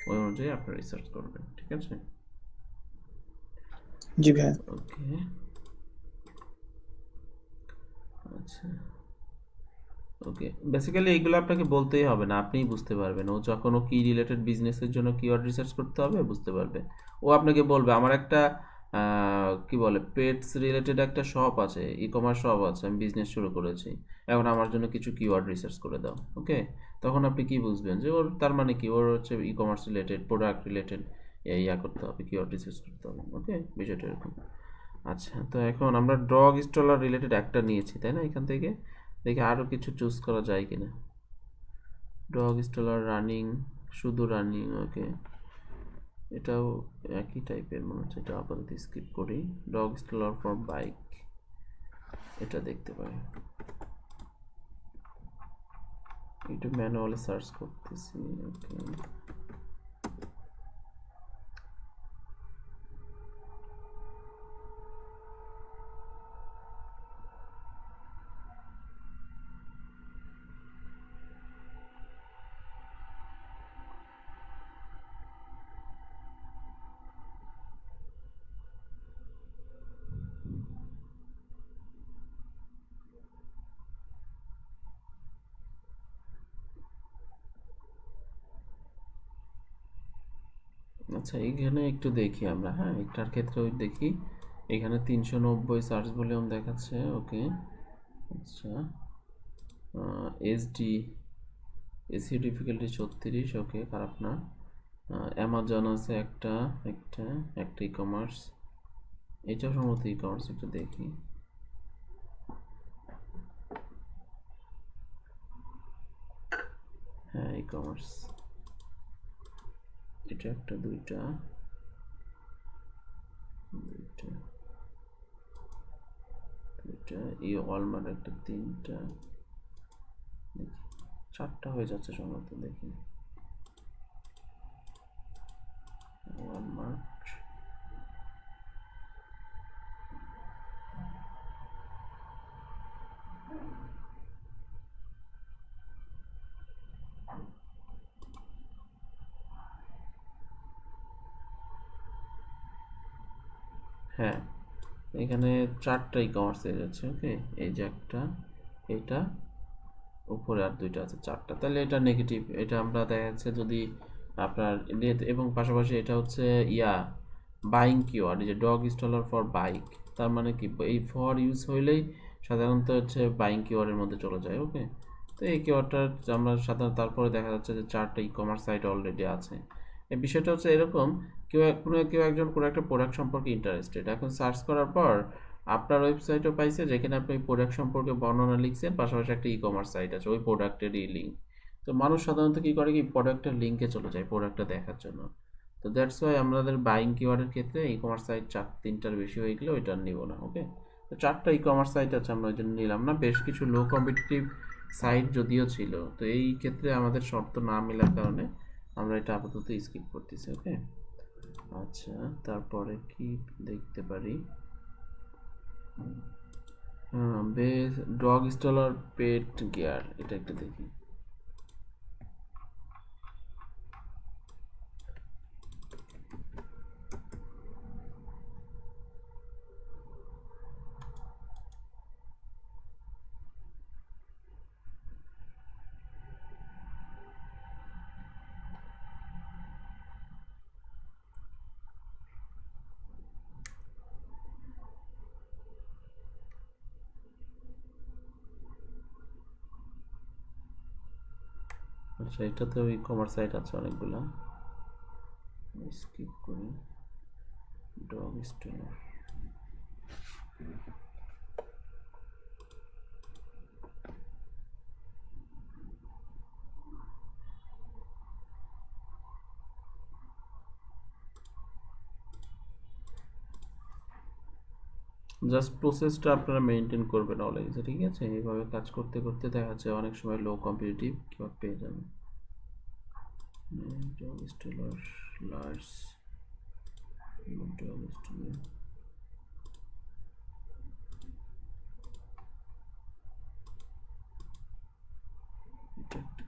ওই অনুযায়ী আপনি রিসার্চ করবেন, ঠিক আছে। জি ভাইয়া। ওকে, আচ্ছা, ওকে। বেসিক্যালি এইগুলো আপনাকে বলতেই হবে না, আপনিই বুঝতে পারবেন। ও যখন ও কি রিলেটেড বিজনেসের জন্য কিওয়ার্ড রিসার্চ করতে হবে বুঝতে পারবে। ও আপনাকে বলবে আমার একটা কি বলে পেটস রিলেটেড একটা শপ আছে, ই কমার্স শপ আছে, আমি বিজনেস শুরু করেছি, এখন আমার জন্য কিছু কিওয়ার্ড রিসার্চ করে দাও। ওকে, তখন আপনি কি বুঝবেন যে ওর তার মানে কি, ওর হচ্ছে e commerce related product related yeah করতে হবে, কিওয়ার্ড রিসার্চ করতে হবে। ওকে, বিষয়টা এরকম। আচ্ছা, তো এখন আমরা ডগ স্টলার রিলেটেড একটা নিয়েছি তাই না, এখান থেকে দেখি আরও কিছু চুজ করা যায় কিনা। ডগ স্টলার রানিং, শুধু রানিং, ওকে। এটাও একই টাইপের মনে হচ্ছে, এটা আপাতত স্কিপ করি। ডগ স্টলার ফর বাইক, এটা দেখতে পারি। একটু ম্যানুয়ালি সার্চ করতেছি। ওকে, আচ্ছা এখানে একটু দেখি আমরা, হ্যাঁ এটার ক্ষেত্রে ওই দেখি এখানে 390 সার্চ ভলিউম দেখাচ্ছে। ওকে, আচ্ছা, এসডি এসি ডিফিকাল্টি 36, ওকে, খারাপ না। অ্যামাজন আছে একটা, একটা একটা ই কমার্স, এটাও সম্ভবত ই কমার্স, একটু দেখি। হ্যাঁ ই কমার্স, এটা একটা, দুইটা, দুইটা, দুইটা, ই ওয়ালমার্ট একটা, তিনটা, দেখি চারটা হয়ে যাচ্ছে সম্ভবত, দেখি ওয়ালমার্ট, হ্যাঁ এখানে চারটা ই কমার্স হয়ে যাচ্ছে। ওকে, এই যে একটা, এটা, উপরে আর দুইটা আছে, চারটা। তাহলে এটা নেগেটিভ, এটা আমরা দেখা যাচ্ছে যদি আপনার এবং পাশাপাশি এটা হচ্ছে ইয়া বাইং কিওয়ার্ড, এই যে ডগ স্টলার ফর বাইক, তার মানে কি এই ফর ইউজ হইলেই সাধারণত হচ্ছে বাইং কিওয়ার্ডের মধ্যে চলে যায়। ওকে, তো এই কিওয়ার্ডটা আমরা সাধারণত তারপরে দেখা যাচ্ছে যে চারটা ই কমার্স সাইট অলরেডি আছে। এই বিষয়টা হচ্ছে এরকম, কেউ একজন কোনো একটা প্রোডাক্ট সম্পর্কে ইন্টারেস্টেড, এখন সার্চ করার পর আপনার ওয়েবসাইটও পাইছে যেখানে আপনি প্রোডাক্ট সম্পর্কে বর্ণনা লিখছেন, পাশাপাশি একটা ই কমার্স সাইট আছে ওই প্রোডাক্টেরই লিঙ্ক। তো মানুষ সাধারণত কি করে, কি প্রোডাক্টের লিঙ্কে চলে যায় প্রোডাক্টটা দেখার জন্য। তো দ্যাটস ওয়াই আমাদের বাইং কিওয়ার্ডের ক্ষেত্রে ই কমার্স সাইট তিনটার বেশি হয়ে গেলে ওইটা নিব না। ওকে, তো চারটা ই কমার্স সাইট আছে, আমরা ওই জন্য নিলাম না। বেশ কিছু লো কম্পিটিটিভ সাইট যদিও ছিল, তো এই ক্ষেত্রে আমাদের শর্ত না মেলার কারণে আমরা এটা আপাতত স্কিপ করতেছি। ওকে, আচ্ছা তারপরে কি দেখতে পারি, হ্যাঁ বেশ, ডগ স্টলার পেট গিয়ার, এটা একটু দেখি। আচ্ছা এটাতেও ই কমার্স সাইট আছে অনেকগুলা, স্কিপ করি। ডগ স্টলার, জাস্ট প্রসেসটা আপনারা মেনটেন করবেন অলওয়েজ, ঠিক আছে? এইভাবে কাজ করতে করতে দেখা যাচ্ছে অনেক সময় লো কম্পিটিটিভ কিওয়ার্ড পেয়ে যাবেন। Dog stroller large, dog stroller, এটা একটা,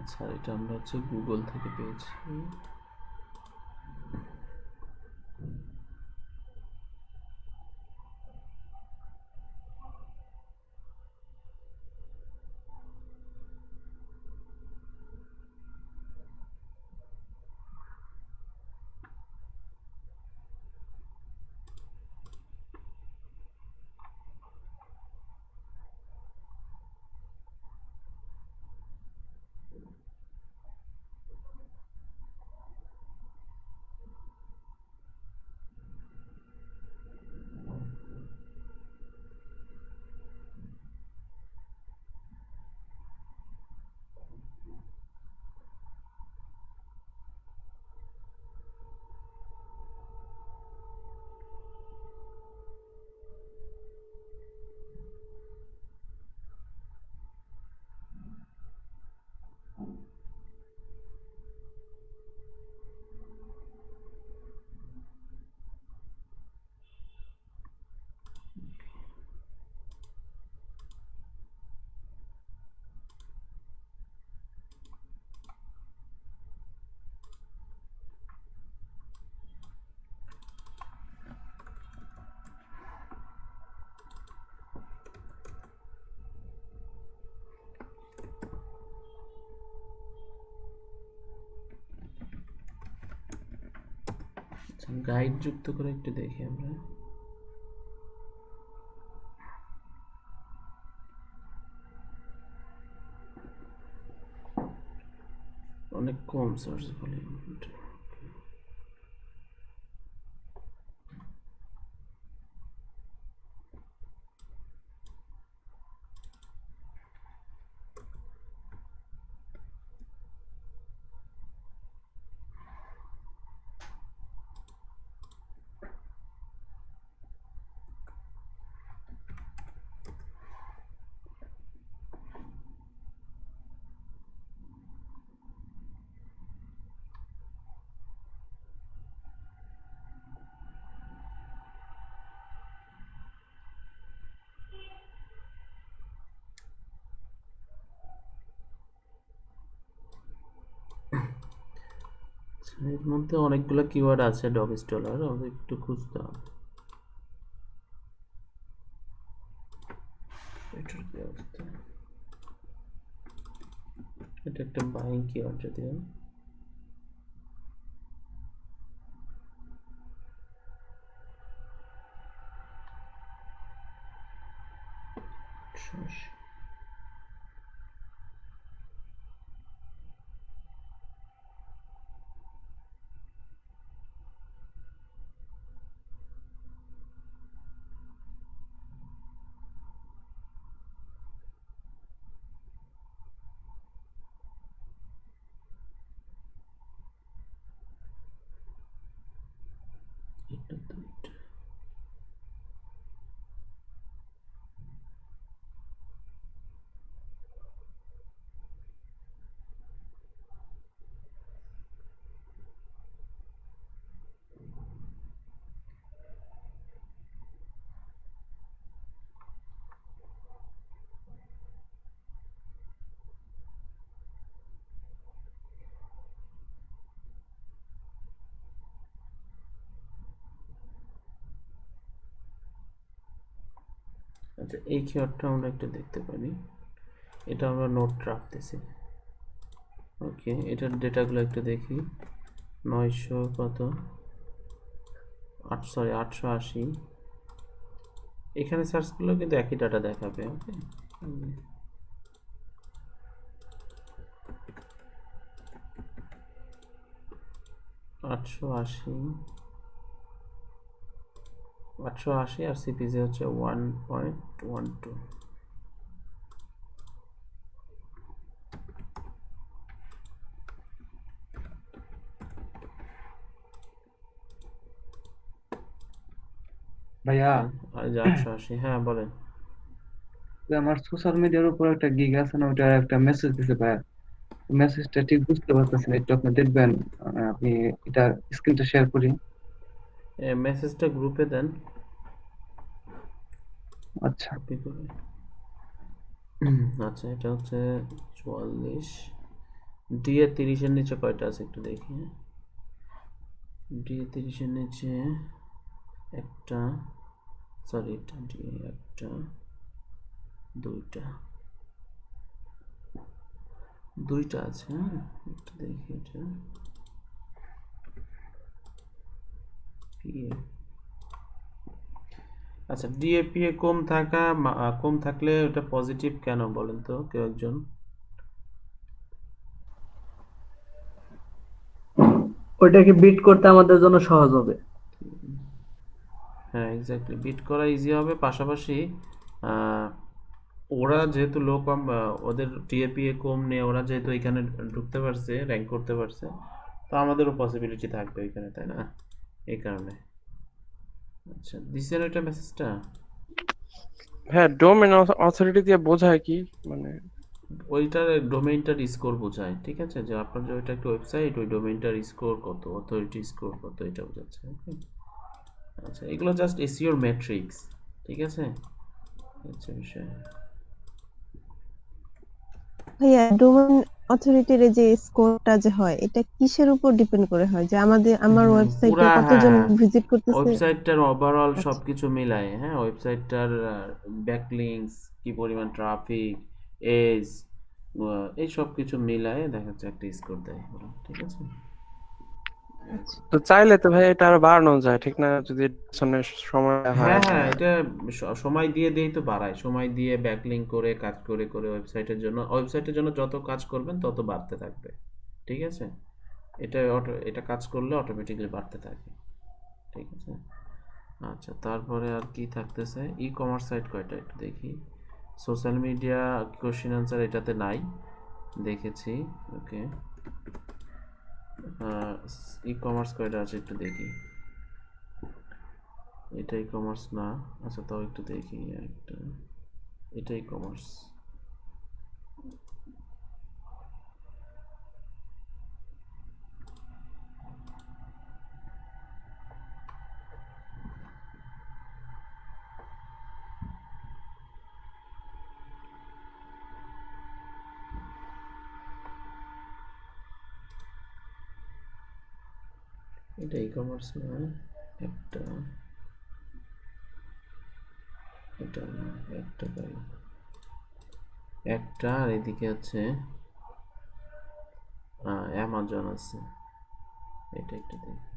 আচ্ছা, এটা আমরা হচ্ছে গুগল থেকে পেয়েছি। আচ্ছা, গাইড যুক্ত করে একটু দেখি আমরা। অনেক কম সার্চ ভলিউম। এর মধ্যে অনেকগুলো কিওয়ার্ড আছে ডগ স্টলার, আমাদের একটু খুঁজতে হবে। এটার কি অবস্থা? এটা একটা বাইং কিওয়ার্ড যদিও। এটা তো এটা। আচ্ছা, এই কিওয়ার্ডটা আমরা একটু দেখতে পারি। এটা আমরা নোট রাখতেছি। ওকে, এটার ডেটাগুলো একটু দেখি। 900 কত, 880। এখানে সার্চ করলেও কিন্তু একই ডাটা দেখাবে। ওকে, 880 আর সিপিজি হচ্ছে 1.12। ভাইয়া আর যে 880, হ্যাঁ বলেন। আমার সোশ্যাল মিডিয়ার উপর একটা গিগ আছে না, ওইটা একটা মেসেজ দিছে ভাইয়া। মেসেজটা ঠিক বুঝতে পারতেছি না, একটু আপনি দেখবেন। আপনি এটা স্ক্রিনটা শেয়ার করি। মেসেজটা গ্রুপে দেন। আচ্ছা কপি করে। আচ্ছা, এটা হচ্ছে 44 ডি এ 30-এর নিচে কয়টা আছে একটু দেখি। ডি এ 30-এর নিচে একটা, সরি এটা ডি এ একটা, দুইটা আছে। হ্যাঁ একটু দেখি এটা PA। আচ্ছা ডিএপিএ কম থাকলে ওটা পজিটিভ কেন বলেন তো কেউ একজন? ওইটাকে বিট করতে আমাদের জন্য সহজ হবে। হ্যাঁ এক্স্যাক্টলি, বিট করা ইজি হবে, পাশাপাশি আহ, ওরা যেহেতু লো কম ওদের টিএপিএ কম নিয়ে ওরা যেহেতু এখানে ঢুকতে পারছে, র্যাঙ্ক করতে পারছে, তো আমাদেরও পসিবিলিটি থাকবে এখানে, তাই না? এই কারণে। আচ্ছা দিছেন ওইটা মেসেজটা? হ্যাঁ, ডোমেন অথরিটি দিয়ে বোঝায় কি মানে? ওইটার ডোমেইনটার স্কোর বোঝায়, ঠিক আছে, যে আপনার যে ওইটা একটা ওয়েবসাইট, ওই ডোমেইনটার স্কোর কত, অথরিটি স্কোর কত, এটা বোঝাচ্ছে। ওকে আচ্ছা এগুলো জাস্ট এসইওর ম্যাট্রিক্স, ঠিক আছে, আচ্ছা বিষয়। ভাইয়া ডোমেইন অথরিটির যে স্কোরটা যে হয় এটা কিসের উপর ডিপেন্ড করে হয়, যে আমার ওয়েবসাইটে পুরা কতজন হ্যাঁ, ভিজিট করতেছে? ওয়েবসাইটটার ওভারঅল আচ্ছা সবকিছু মিলায়, হ্যাঁ ওয়েবসাইটটার ব্যাকলিংকস, কি পরিমাণ ট্রাফিক, এজ, এই সব কিছু মিলায় দেখা যাচ্ছে একটা স্কোর দেয় ওরা, ঠিক আছে। আচ্ছা তো চাইলে তো ভাই এটা আরো বাড়ানো যায়, ঠিক না? যদি পিছনে সময় হয় হ্যাঁ বা হ্যাঁ এটা সময় দিয়ে দিয়েই তো বাড়ায়, সময় দিয়ে ব্যাকলিংক করে কাজ করে করে ওয়েবসাইটের জন্য যত কাজ করবেন তত বাড়তে থাকবে, ঠিক আছে। এটা কাজ করলে অটোমেটিকলি বাড়তে থাকে, ঠিক আছে। আচ্ছা তারপরে আর কি থাকতেছে? ই কমার্স সাইট কয়টা একটু দেখি। সোশ্যাল মিডিয়া কোশ্চেন আনসার এটাতে নাই, দেখেছি। ওকে ই কমার্স কয়টা আছে একটু দেখি। এটা ই কমার্স না, আচ্ছা তাও একটু দেখি একটা, এটা ই কমার্স। এটা ই কমার্স না, একটা, এটা না, একটা পাই, একটা, আর এদিকে আছে অ্যামাজন আছে, এটা একটু দেখি।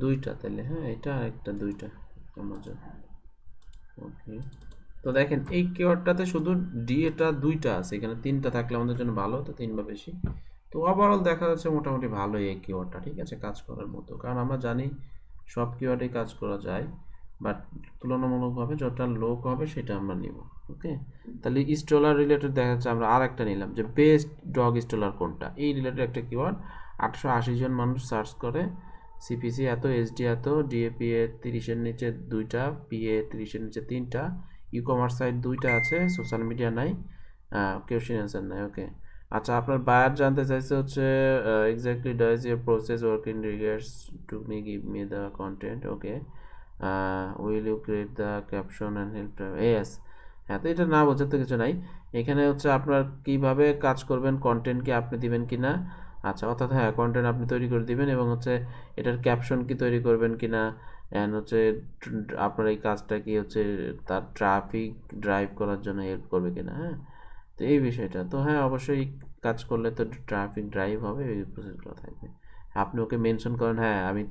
দুইটা তাহলে, হ্যাঁ এটা আর একটা, দুইটা অ্যামাজন। ওকে তো দেখেন এই কিওয়ার্ডটাতে শুধু ডি এটা দুইটা আছে, এখানে তিনটা থাকলে আমাদের জন্য ভালো হতো, তিন বা বেশি। তো ওভারঅল দেখা যাচ্ছে মোটামুটি ভালোই এই কিওয়ার্ডটা, ঠিক আছে, কাজ করার মতো, কারণ আমরা জানি সব কিওয়ার্ডে কাজ করা যায়, বাট তুলনামূলকভাবে যতটা লোক হবে সেটা আমরা নিব। ওকে তাহলে স্টলার রিলেটেড দেখা যাচ্ছে আমরা আর একটা নিলাম, যে বেস্ট ডগ স্টলার কোনটা, এই রিলেটেড একটা কিওয়ার্ড 880 জন মানুষ সার্চ করে, সিপিসি এত, এসডি এত, ডিএপিএ 30-এর নিচে দুইটা, পিএ 30-এর নিচে তিনটা, ই কমার্স সাইট দুইটা আছে, সোশ্যাল মিডিয়া নাই, কোয়েশ্চেন অ্যান্সার নাই। ওকে আচ্ছা আপনার বায়ার জানতে চাইছে হচ্ছে exactly does your process work in regards to me give me the content. Okay will you create the caption and help, yes. হ্যাঁ তো এটা না বোঝার তো কিছু নাই, এখানে হচ্ছে আপনার কিভাবে কাজ করবেন, কন্টেন্ট কি আপনি দিবেন কি না, আচ্ছা অর্থাৎ হ্যাঁ কন্টেন্ট আপনি তৈরি করে দিবেন, এবং হচ্ছে এটার ক্যাপশন কি তৈরি করবেন কি না, অ্যান্ড হচ্ছে আপনার এই কাজটা কি হচ্ছে তার ট্রাফিক ড্রাইভ করার জন্য হেল্প করবে কিনা। হ্যাঁ তো এই বিষয়টা তো হ্যাঁ অবশ্যই কাজ করলে তো ট্রাফিক ড্রাইভ হবে, এই প্রসেসগুলো থাকবে। আপনি ওকে মেনশন করেন, হ্যাঁ আমি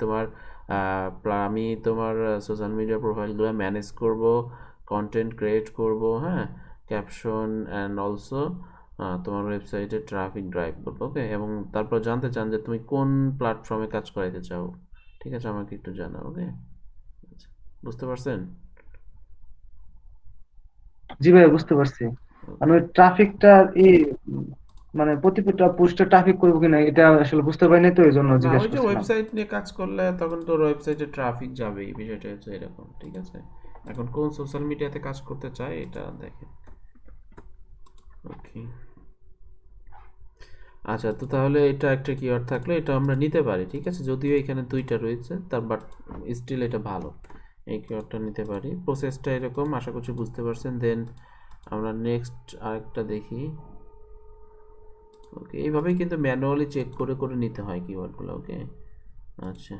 তোমার সোশ্যাল মিডিয়া প্রোফাইলগুলো ম্যানেজ করব, কন্টেন্ট ক্রিয়েট করব, হ্যাঁ ক্যাপশন অ্যান্ড অলসো তোমার ওয়েবসাইটে ট্রাফিক ড্রাইভ করবো। ওকে এবং তারপর জানতে চান যে তুমি কোন প্ল্যাটফর্মে কাজ করাইতে চাও, ঠিক আছে, আমাকে একটু জানাও। ওকে আচ্ছা বুঝতে পারছেন? জি ভাই বুঝতে পারছি। আমি ট্রাফিকটা মানে প্রতিটা পোস্টে ট্রাফিক করবো কিনা এটা আসলে বুঝতে পারিনি, তো এই জন্য না জিজ্ঞেস ওই যে করছিলাম। ওয়েবসাইট নিয়ে কাজ করলে তখন তোর ওয়েবসাইটে ট্রাফিক যাবেই, বিষয়টা হচ্ছে এরকম, ঠিক আছে। এখন কোন সোশ্যাল মিডিয়াতে কাজ করতে চায় এটা দেখেন। ওকে আচ্ছা, তো তাহলে এটা একটা কিওয়ার্ড থাকলো, এটা আমরা নিতে পারি, ঠিক আছে, যদিও এখানে দুইটা রয়েছে তার, বাট স্টিল এটা ভালো, এই কিওয়ার্ডটা নিতে পারি। প্রসেসটা এরকম, আশা করছি বুঝতে পারছেন। দেন আমরা নেক্সট আরেকটা দেখি। ওকে, এইভাবেই কিন্তু ম্যানুয়ালি চেক করে করে নিতে হয় কিওয়ার্ডগুলো। ওকে, আচ্ছা।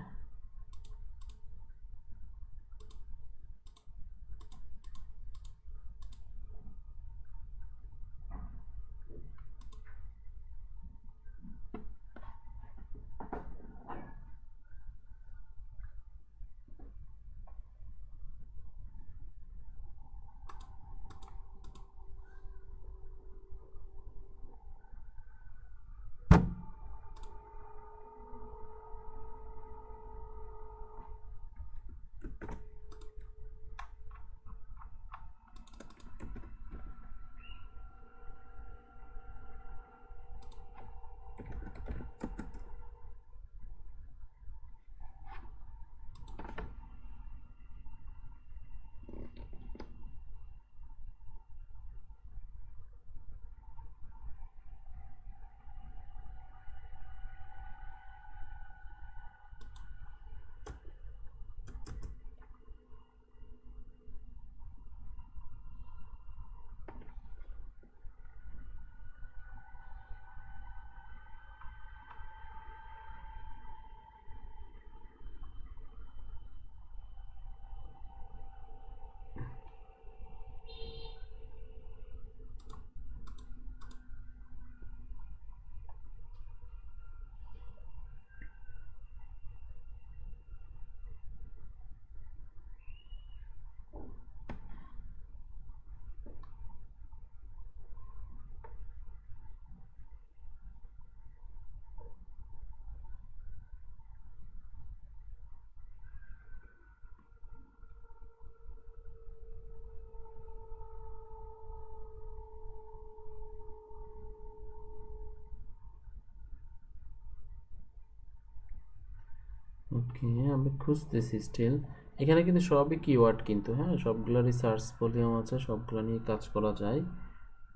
ওকে, আমি খুঁজতেছি স্টিল। এখানে কিন্তু সবই কিওয়ার্ড কিন্তু, হ্যাঁ, সবগুলোরই সার্চ ভলিউম আছে, সবগুলো নিয়ে কাজ করা যায়।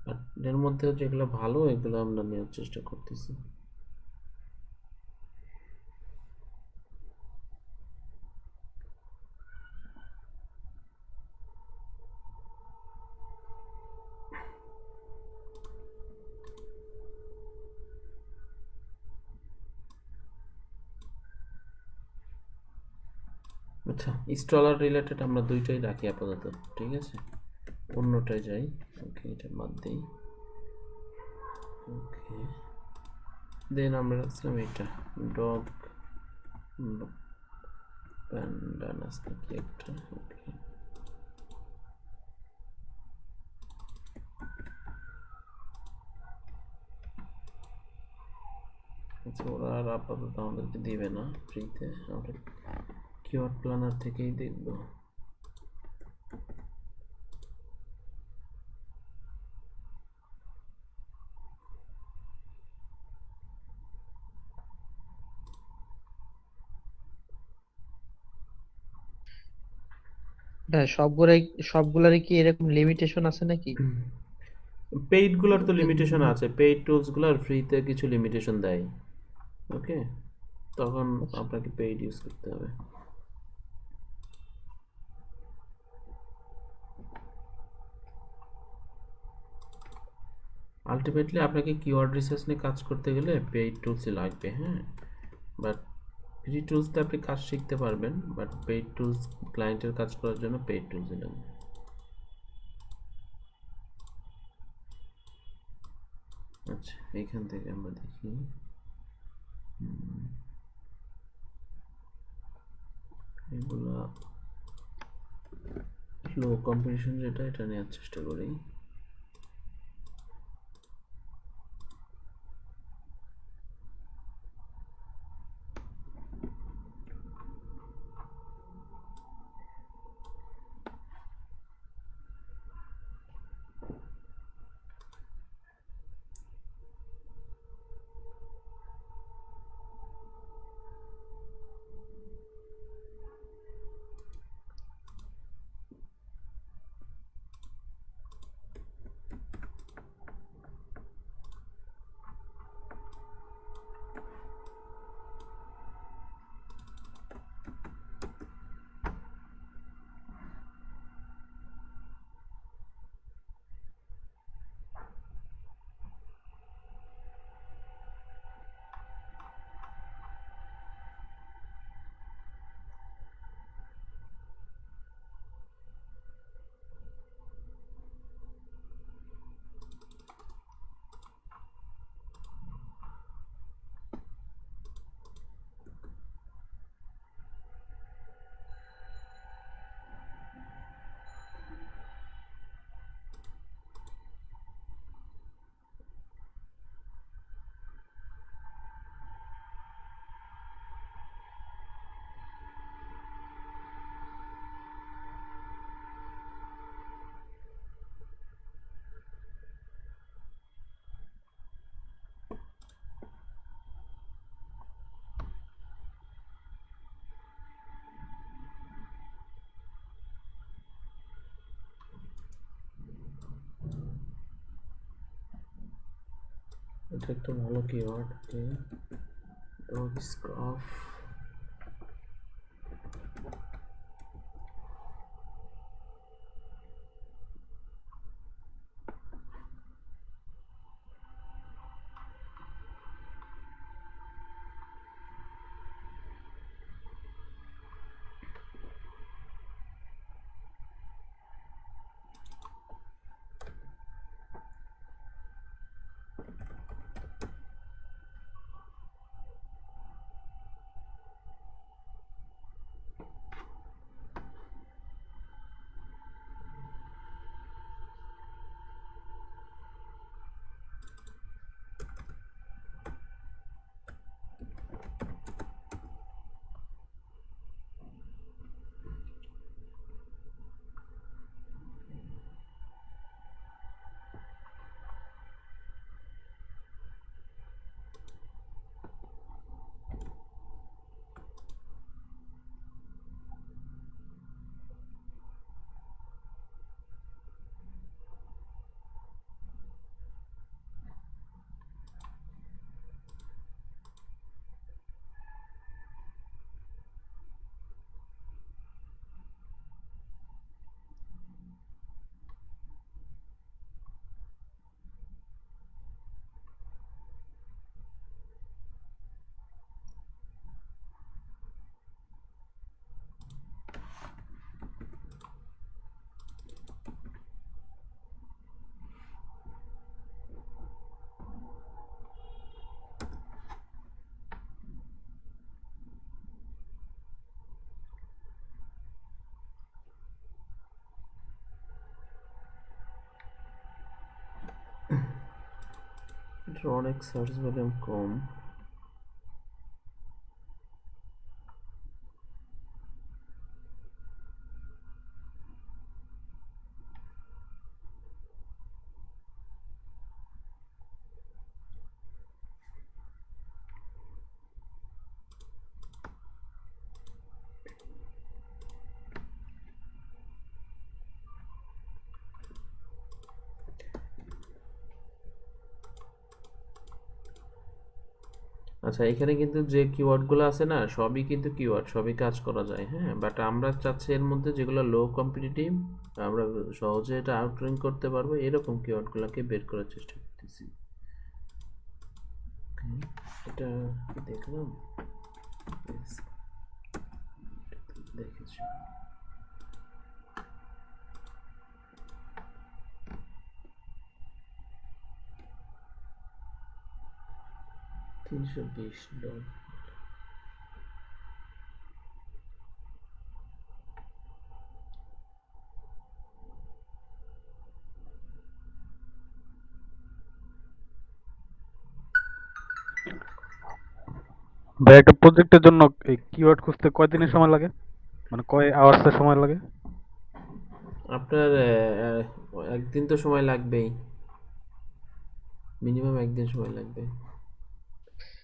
বাট এর মধ্যে যেগুলো ভালো এগুলো আমরা নেওয়ার চেষ্টা করতেছি। আচ্ছা, স্টলার রিলেটেড আমরা দুইটাই রাখি আপাতত, ঠিক আছে, অন্যটায় যাই। ওকে, এটা বাদ দিই। ওকে, দেন আমরা রাখছিলাম এটা ডগ প্যান্ডানাস নাকি একটা। ওকে, আচ্ছা, ওরা আর আপাতত আমাদেরকে দিবে না ফ্রিতে, আমরা কিওয়ার্ড প্ল্যানার থেকেই দেখবো। হ্যাঁ, সবগুলারই কি এরকম লিমিটেশন আছে নাকি? পেইড গুলোর তো লিমিটেশন আছে, পেইড টুলস গুলোর ফ্রিতে কিছু লিমিটেশন দেয়। ওকে, তখন আচ্ছা। আপনাকে পেইড ইউজ করতে হবে। আলটিমেটলি আপনাকে কিওয়ার্ড রিসার্চ নিয়ে কাজ করতে গেলে পেইড টুলসই লাগবে, হ্যাঁ, বাট ফ্রি টুলসতে আপনি কাজ শিখতে পারবেন, বাট পেইড টুলস ক্লায়েন্টের কাজ করার জন্য পেইড টুলসই লাগবে। আচ্ছা, এইখান থেকে আমরা দেখি এগুলা লো কম্পিটিশন যেটা, এটা নেওয়ার চেষ্টা করি। এটা একটা ভালো কিওয়ার্ড। ওকে, ডগ স্কার্ফ। এটার অনেক সার্চ ভলিউম কম। আচ্ছা, এখানে কিন্তু যে কিওয়ার্ডগুলো আছে না, সবই কিন্তু কিওয়ার্ড, সবই কাজ করা যায়, হ্যাঁ। বাট আমরা চাচ্ছি এর মধ্যে যেগুলো লো কম্পিটিটিভ, আমরা সহজে এটা আউটরেঙ্ক করতে পারবো, এরকম কিওয়ার্ডগুলোকে বের করার চেষ্টা করতেছি। এটা দেখলাম, Yes, দেখেছি। $320। ভাই একটা প্রজেক্টের জন্য এই কিওয়ার্ড খুঁজতে কয়দিনের সময় লাগে, মানে কয় আওয়ার্সের সময় লাগে? আপনার একদিন তো সময় লাগবেই, মিনিমাম একদিন সময় লাগবে।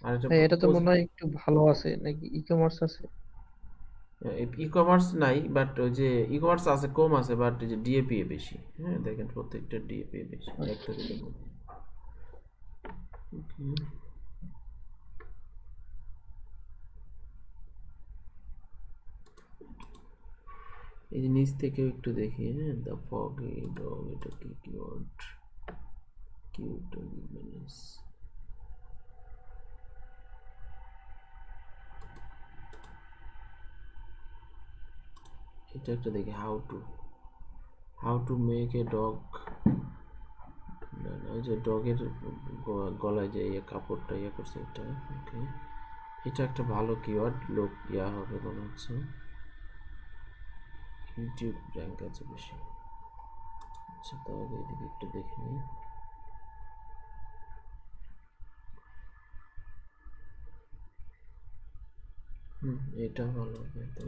আর এটা এটা তো মনে হয় একটু ভালো আছে নাকি, ই কমার্স আছে? ই কমার্স নাই, বাট ওই যে ই কমার্স আছে, কম আছে, বাট ওই যে ডিএপি এ বেশি। হ্যাঁ, দেখেন প্রত্যেকটা ডিএপি এ বেশি, একটা দুটো না। Okay. এই যে নিচ থেকেও একটু দেখি, হ্যাঁ, দ্য ফগি ডগ, এটা কি কিওয়ার্ড? Cute image. এটা একটা দেখি, how to make a dog. না না, ওই যে ডগের গলায় যে কাপড়টা করছে এটা। ওকে, এটা একটা ভালো কিওয়ার্ড, লোক হবে মনে হচ্ছে। ইউটিউব র্যাঙ্ক আছে বেশি। আচ্ছা, তার আগে এদিকে একটু দেখে নিই। এটা ভালো হবে তো।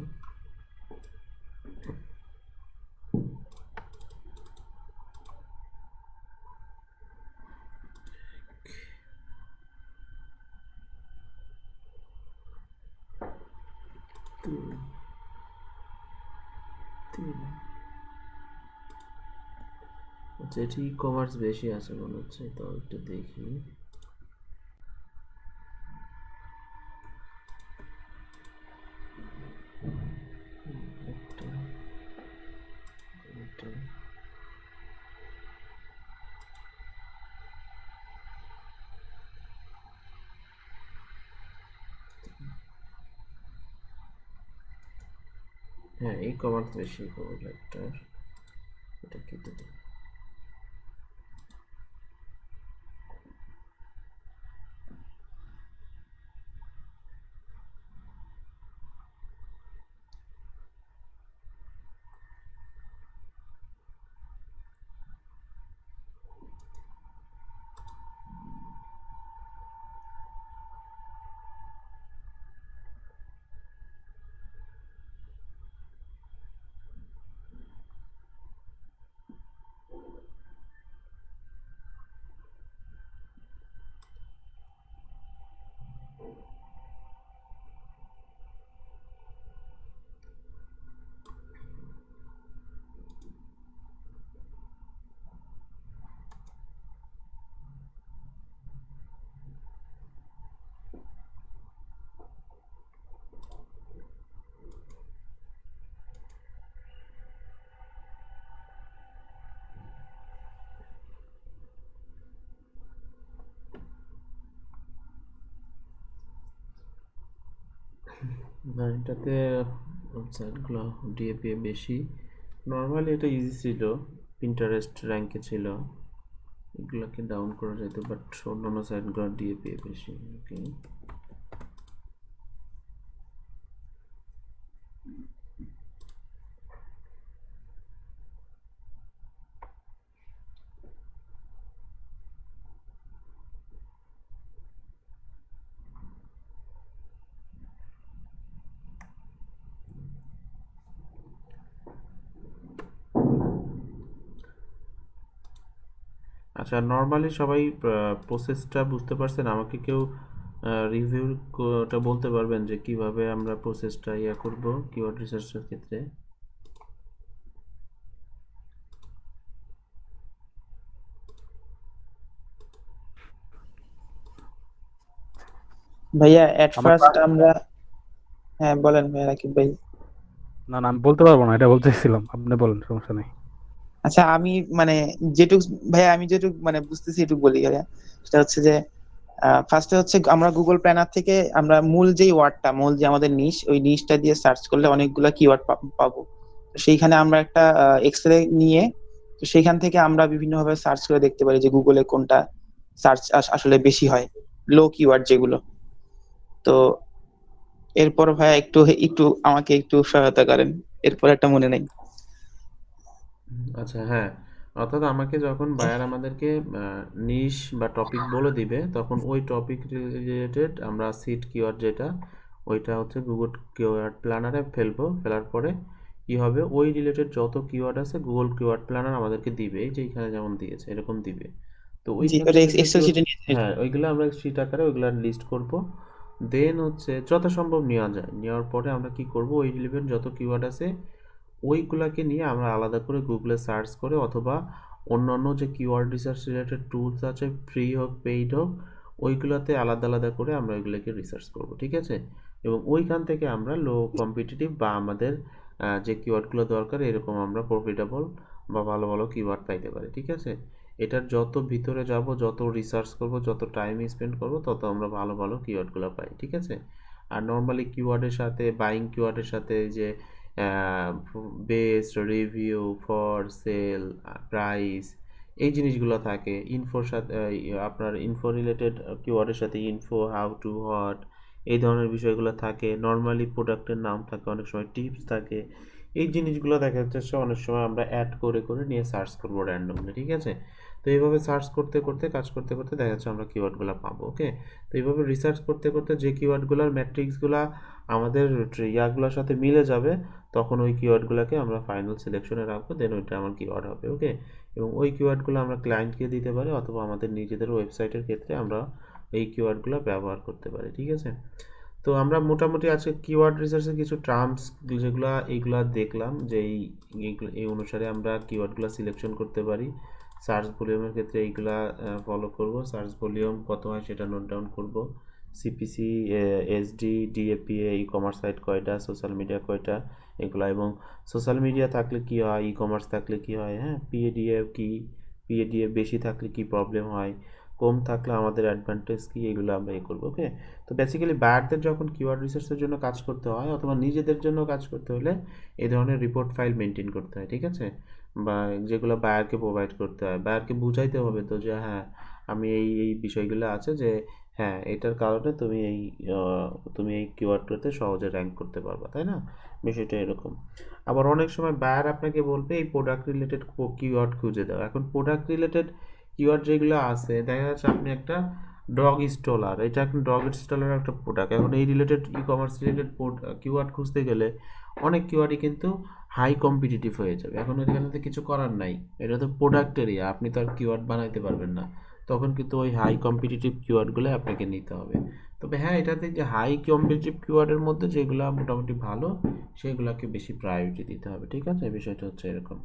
আচ্ছা, এটি ই কমার্স বেশি আছে মনে হচ্ছে, তো একটু দেখি। হ্যাঁ, ই কমার্স বেশি পাবো একটা। এটা কি দেবো? না, এটাতে ওয়েবসাইটগুলো ডিএপি বেশি। নর্মালি এটা ইজি ছিল, পিন্টারেস্ট র্যাঙ্কে ছিল, এগুলোকে ডাউন করা যেত, বাট অন্যান্য সাইটগুলো ডিএপি বেশি। ওকে, আচ্ছা, নর্মালি সবাই প্রসেসটা বুঝতে পারছেন? আমাকে কেউ রিভিউটা বলতে পারবেন যে কিভাবে আমরা প্রসেসটা করব কিওয়ার্ড রিসার্চের ক্ষেত্রে? ভাইয়া এট ফার্স্ট আমরা, হ্যাঁ বলেন ভাইয়া রাকিব ভাই। না না, আমি বলতে পারবো না, এটা বলতে চাইছিলাম, আপনি বলেন, সমস্যা নেই। আচ্ছা আমি মানে যেটুক ভাইয়া আমি যেটুক মানে বুঝতেছি এটুক বলি ভাইয়া। সেটা হচ্ছে যে ফার্স্টে হচ্ছে আমরা গুগল প্ল্যানার থেকে আমরা মূল যে আমাদের নিশ, ওই নিশটা দিয়ে সার্চ করলে অনেকগুলো কিওয়ার্ড পাবো। তো সেইখানে আমরা একটা এক্সরে নিয়ে, তো সেইখান থেকে আমরা বিভিন্নভাবে সার্চ করে দেখতে পারি যে গুগলে কোনটা সার্চ আসলে বেশি হয়, লো কিওয়ার্ড যেগুলো। তো এরপর ভাইয়া একটু একটু আমাকে একটু সহায়তা করেন, এরপর একটা মনে নেই। আচ্ছা, হ্যাঁ, অর্থাৎ আমাকে যখন বায়ার আমাদেরকে নিশ বা টপিক বলে দিবে, তখন ওই টপিক রিলেটেড আমরা সিড কিওয়ার্ড যেটা, ওইটা হচ্ছে গুগল কিওয়ার্ড প্ল্যানারে ফেলার পরে কি হবে, ওই রিলেটেড যত কিওয়ার্ড আছে গুগল কিওয়ার্ড প্ল্যানার আমাদেরকে দিবে, এই যে এখানে যেমন দিয়েছে এরকম দিবে। তো ওইখান থেকে এক্সেল শিটে নিয়ে হ্যাঁ, ওইগুলো আমরা শিট আকারে ওইগুলো লিস্ট করব। দেন হচ্ছে যথাসম্ভব নেওয়া যায়, নেওয়ার পরে আমরা কি করব, ওই রিলেভেন্ট যত কিওয়ার্ড আছে ওইগুলাকে নিয়ে আমরা আলাদা করে গুগলে সার্চ করে, অথবা অন্যান্য যে কিওয়ার্ড রিসার্চ রিলেটেড টুলস আছে, ফ্রি হোক পেইড হোক, ওইগুলোতে আলাদা আলাদা করে আমরা ওইগুলোকে রিসার্চ করব, ঠিক আছে? এবং ওইখান থেকে আমরা লো কম্পিটিটিভ বা আমাদের যে কিওয়ার্ডগুলো দরকার এরকম আমরা প্রফিটেবল বা ভালো ভালো কিওয়ার্ড পাইতে পারি, ঠিক আছে? এটার যত ভিতরে যাব, যত রিসার্চ করব, যত টাইম স্পেন্ড করব, তত আমরা ভালো ভালো কিওয়ার্ডগুলো পাই, ঠিক আছে? আর নর্মালি কিওয়ার্ডের সাথে বাইং কিওয়ার্ডের সাথে যে best, review, for sale, price, এই জিনিসগুলো থাকে। ইনফোর সাথে আপনার ইনফো রিলেটেড কিওয়ার্ডের সাথে ইনফো, হাউ টু, হোয়াট, এই ধরনের বিষয়গুলো থাকে। নর্মালি প্রোডাক্টের নাম থাকে, অনেক সময় টিপস থাকে। এই জিনিসগুলো দেখা যাচ্ছে অনেক সময় আমরা অ্যাড করে করে নিয়ে সার্চ করবো র্যান্ডমলি, ঠিক আছে? তো এইভাবে সার্চ করতে করতে, কাজ করতে করতে দেখা যাচ্ছে আমরা কিওয়ার্ডগুলো পাবো। ওকে, তো এইভাবে রিসার্চ করতে করতে যে কিওয়ার্ডগুলোর ম্যাট্রিক্সগুলো আমাদের ইয়াগুলোর সাথে মিলে যাবে, তখন ওই কিওয়ার্ডগুলোকে আমরা ফাইনাল সিলেকশনে রাখবো, দেন ওইটা আমার কিওয়ার্ড হবে। ওকে, এবং ওই কিওয়ার্ডগুলো আমরা ক্লায়েন্টকে দিতে পারি, অথবা আমাদের নিজেদের ওয়েবসাইটের ক্ষেত্রে আমরা এই কিওয়ার্ডগুলো ব্যবহার করতে পারি, ঠিক আছে? তো আমরা মোটামুটি আজকে কিওয়ার্ড রিসার্চের কিছু টার্মস যেগুলো এইগুলা দেখলাম, যে এই অনুসারে আমরা কিওয়ার্ডগুলো সিলেকশন করতে পারি। সার্চ ভলিউমের ক্ষেত্রে এইগুলা ফলো করব, সার্চ ভলিউম কত হয় সেটা নোট ডাউন করব। CPC, SD, DAPA, e commerce site কয়টা, সোশ্যাল মিডিয়া কয়টা, এগুলা, এবং সোশ্যাল মিডিয়া থাকলে কি হয়, ই কমার্স থাকলে কি হয়, হ্যাঁ, পিএডিএফ কি, পিএডিএফ বেশি থাকলে কি প্রবলেম হয়, কম থাকলে আমাদের অ্যাডভান্টেজ কি, এগুলো আমরা করবো। ওকে, তো বেসিক্যালি বায়ারদের যখন কিওয়ার্ড রিসার্চের জন্য কাজ করতে হয় অথবা নিজেদের জন্য কাজ করতে হলে এই ধরনের রিপোর্ট ফাইল মেনটেন করতে হয়, ঠিক আছে, বা যেগুলো বায়ারকে প্রোভাইড করতে হয়, বায়ারকে বুঝাইতে হবে তো যে হ্যাঁ আমি এই বিষয়গুলো আছে যে হ্যাঁ এটার কারণে তুমি এই কিওয়ার্ডটাতে সহজে র্যাঙ্ক করতে পারবা, তাই না? বিষয়টা এরকম। আবার অনেক সময় বায়ার আপনাকে বলবে এই প্রোডাক্ট রিলেটেড কিওয়ার্ড খুঁজে দাও। এখন প্রোডাক্ট রিলেটেড কিওয়ার্ড যেগুলো আছে, দেখা যাচ্ছে আপনি একটা ডগ স্টলার, এটা এখন ডগ স্টলার একটা প্রোডাক্ট, এখন এই রিলেটেড ই কমার্স রিলেটেড কিওয়ার্ড খুঁজতে গেলে অনেক কিওয়ার্ডই কিন্তু হাই কম্পিটিটিভ হয়ে যাবে। এখন এখানে তো কিছু করার নাই, এটা তো প্রোডাক্ট এরিয়া, আপনি তো আর কিওয়ার্ড বানাইতে পারবেন না, তখন কিন্তু ওই হাই কম্পিটিটিভ কিওয়ার্ডগুলো আপনাকে নিতে হবে। তবে হ্যাঁ, এটাতে যে হাই কম্পিটিটিভ কিওয়ার্ডের মধ্যে যেগুলো মোটামুটি ভালো সেগুলোকে বেশি প্রায়োরিটি দিতে হবে, ঠিক আছে, বিষয়টা হচ্ছে এরকম।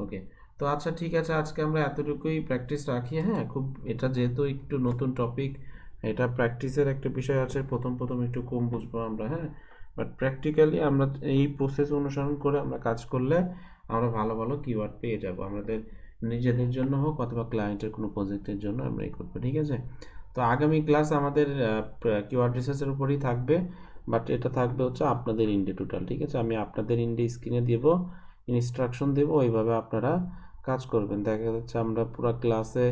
ওকে, তো আচ্ছা ঠিক আছে, আজকে আমরা এতটুকুই প্র্যাকটিস রাখি। হ্যাঁ, খুব এটা যেহেতু একটু নতুন টপিক, এটা প্র্যাকটিসের একটা বিষয় আছে, প্রথম প্রথম একটু কম বুঝবো আমরা, হ্যাঁ, বাট প্র্যাকটিক্যালি আমরা এই প্রসেস অনুসরণ করে আমরা কাজ করলে আমরা ভালো ভালো কিওয়ার্ড পেয়ে যাব, আমাদের নিজেদের জন্য হোক অথবা ক্লায়েন্টের কোনো প্রজেক্টের জন্য আমরা এই করবো, ঠিক আছে। তো আগামী ক্লাস আমাদের কিওয়ার্ড রিসার্চের উপরই থাকবে, বাট এটা থাকবে হচ্ছে আপনাদের ইন্ডে টোটাল, ঠিক আছে। আমি আপনাদের ইন্ডে স্ক্রিনে দেব, ইনস্ট্রাকশন দেব, ওইভাবে আপনারা কাজ করবেন। দেখা যাচ্ছে আমরা পুরো ক্লাসে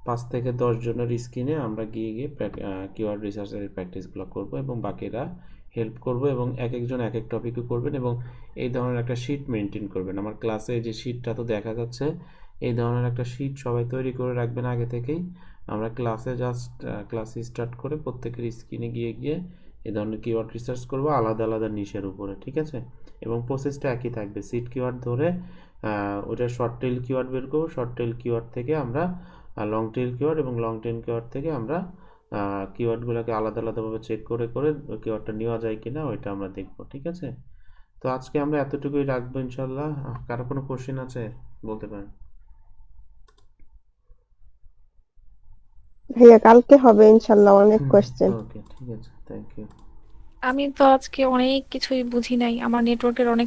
5 থেকে 10 জনের স্ক্রিনে আমরা গিয়ে কিওয়ার্ড রিসার্চের প্র্যাকটিসগুলো করব এবং বাকিরা হেল্প করব, এবং এক একজন এক এক টপিকে করবেন এবং এই ধরনের একটা শিট মেনটেন করবেন। আমার ক্লাসে যে শিটটা তো দেখা যাচ্ছে, এই ধরনের একটা শিট সবাই তৈরি করে রাখবেন আগে থেকেই। আমরা ক্লাসে স্টার্ট করে প্রত্যেকের স্ক্রিনে গিয়ে গিয়ে এই ধরনের কিওয়ার্ড রিসার্চ করব আলাদা আলাদা নিশের উপরে, ঠিক আছে। এবং প্রসেসটা একই থাকবে, সিট কিওয়ার্ড ধরে ওটা শর্ট টেল কিওয়ার্ড বের করবো, শর্ট টেল কিওয়ার্ড থেকে আমরা লং টেল কিওয়ার্ড, এবং লং টেল কিওয়ার্ড থেকে আমরা কিওয়ার্ডগুলোকে আলাদা আলাদাভাবে চেক করে করে কিওয়ার্ডটা নেওয়া যায় কিনা ওইটা আমরা দেখবো, ঠিক আছে। তো আজকে আমরা এতটুকুই রাখবো ইনশাল্লাহ। কারো কোনো কোশ্চেন আছে বলতে পারেন। ভাইয়া কালকে হবে ইনশাল্লাহ অনেক কোশ্চেন। ওকে, ঠিক আছে, থ্যাংক ইউ। আমি তো আজকে অনেক কিছুই বুঝি নাই, আমার নেটওয়ার্কের অনেক